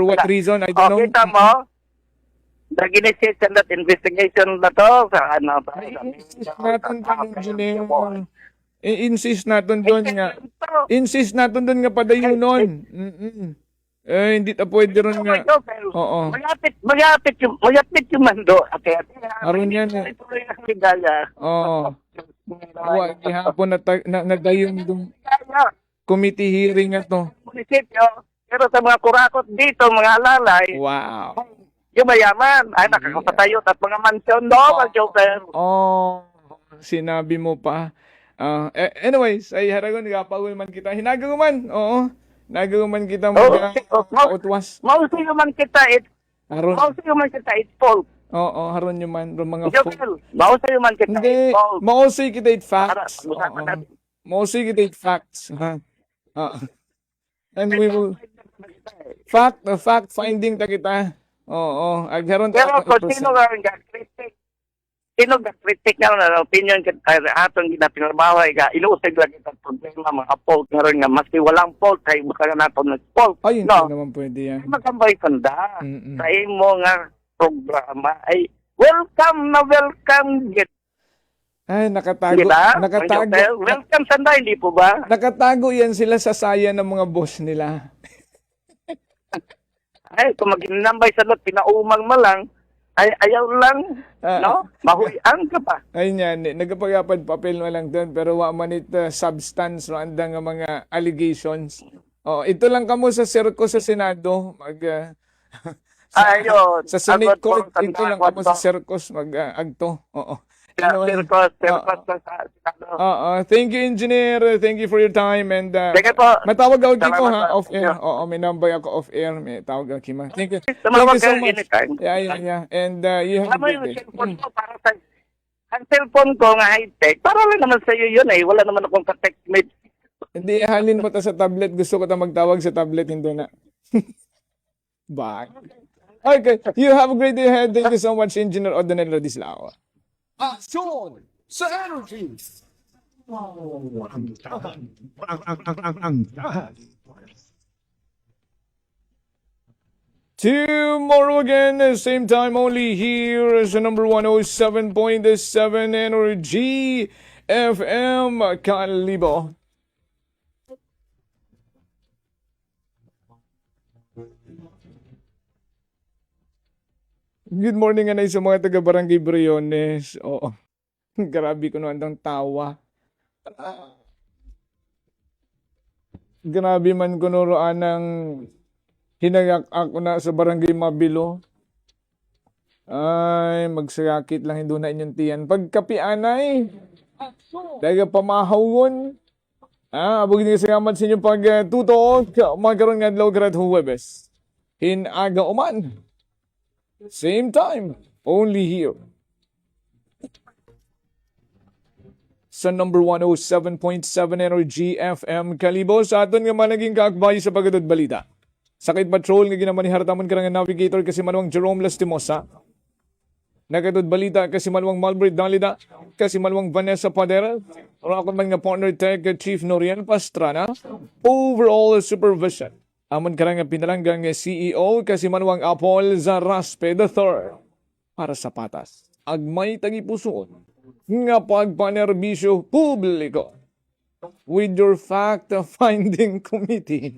what reason, I don't know. Kita mo? Nag-initiate that investigation na to sa ano ba? I-insist natin doon nga. Insist natin doon nga padayonon. Hindi ta pwede ron nga. Oo. Mayapit yung mando. Aron yan. Oo. Wa gihapon na nagayon dong committee hearing nga to. Munisipyo, pero sa mga kurakot dito, mga alalay. Wow. Yung mayaman, ay nakakapatayo at mga mansyon, no, Joker. Sinabi mo pa. Anyways, ay haragon, nagapagul man kita. Hinagaw man, oo. Nagaw man kita mag-utwas. Mausiyo man kita, it's fault. Oo, haron nyo man, mga fault. Mausiyo man kita, it's fault. Mausiyo kita, it's facts. Mausiyo kita, it's facts. And we will... Fact finding ta kita. Oo, agharon ta. Pero kung sino ga-critic nga opinion atong ginapinarbawa ilusig lang itong problema mga fault nga rin nga maski walang fault kay baka na nato nag-fault. Ay, hindi naman pwede yan. Magkambay sanda sa imo nga programa ay welcome ay, nakatago. Diba? Nakatago. Welcome sanda, hindi po ba? Nakatago yan sila sa saya ng mga boss nila. Ay, kung mag-inambay sa lot, pinaumang malang, ay ayaw lang, no? Mahuyan ka pa. Ay yan, nagapagapad papel mo lang doon, pero wa man it substance, no? Anda nga mga allegations. Ito lang kamo sa circo sa Senado, ayun. Sa Senate Court, ito lang kamo sa circus, agto. Oo. Thank you, engineer. Thank you for your time. And matawag ako dito ha, off-air. Oo, may number ako off-air. May tawag ako kima. Thank you. Thank you so much. Yeah. And you have a great day. Ang cellphone ko nga high-tech, para lang naman sa iyo yun eh. Wala naman akong ka-textmate. Hindi, halin mo ta sa tablet. Gusto ko ta magtawag sa tablet. Hindi na. Bye. Okay. You have a great day ahead. Thank you so much, Engineer Odonel Rodislao. Aksyon sa energy! Tomorrow again, same time only here is the number 107.7 Energy FM Kalibo. Good morning anay sa mga taga Barangay Briones. Oo. Grabe ko naman ang tawa. Grabe man ko nuroan ng hinagak ako na sa Barangay Mabilo. Ay, magsakit lang hindi na inyong tiyan. Pagkapianay, dahil pamahawon. Abog din salamat sa inyong pagtutok. Magkaroon nga adlaw karat Huwebes. Hinaga uman. Same time, only here. Sa number 107.7 Energy FM Kalibo, sa aton nga managing kaakbay sa Pagadod Balita. Sakit patrol nga ginamanihartamon ka nga navigator kasi manuang Jerome Lastimosa. Nagadod Balita kasi manuang Malbert Dalida, kasi manuang Vanessa Padera, rakon man nga partner tech Chief Norian Pastrana. Overall supervision. Amon ka nga pinalanggang CEO kasi manuang Apol Zaraspe III. Para sa patas, agmay tagipusoon nga pagpanerbisyo publiko with your fact-finding committee.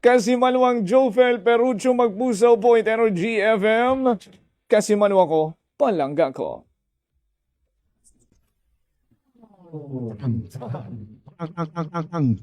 Kasi manuang Jofel Perucho Magpusaw po at Energy FM. Kasi manuang ko, palangga ko. Ang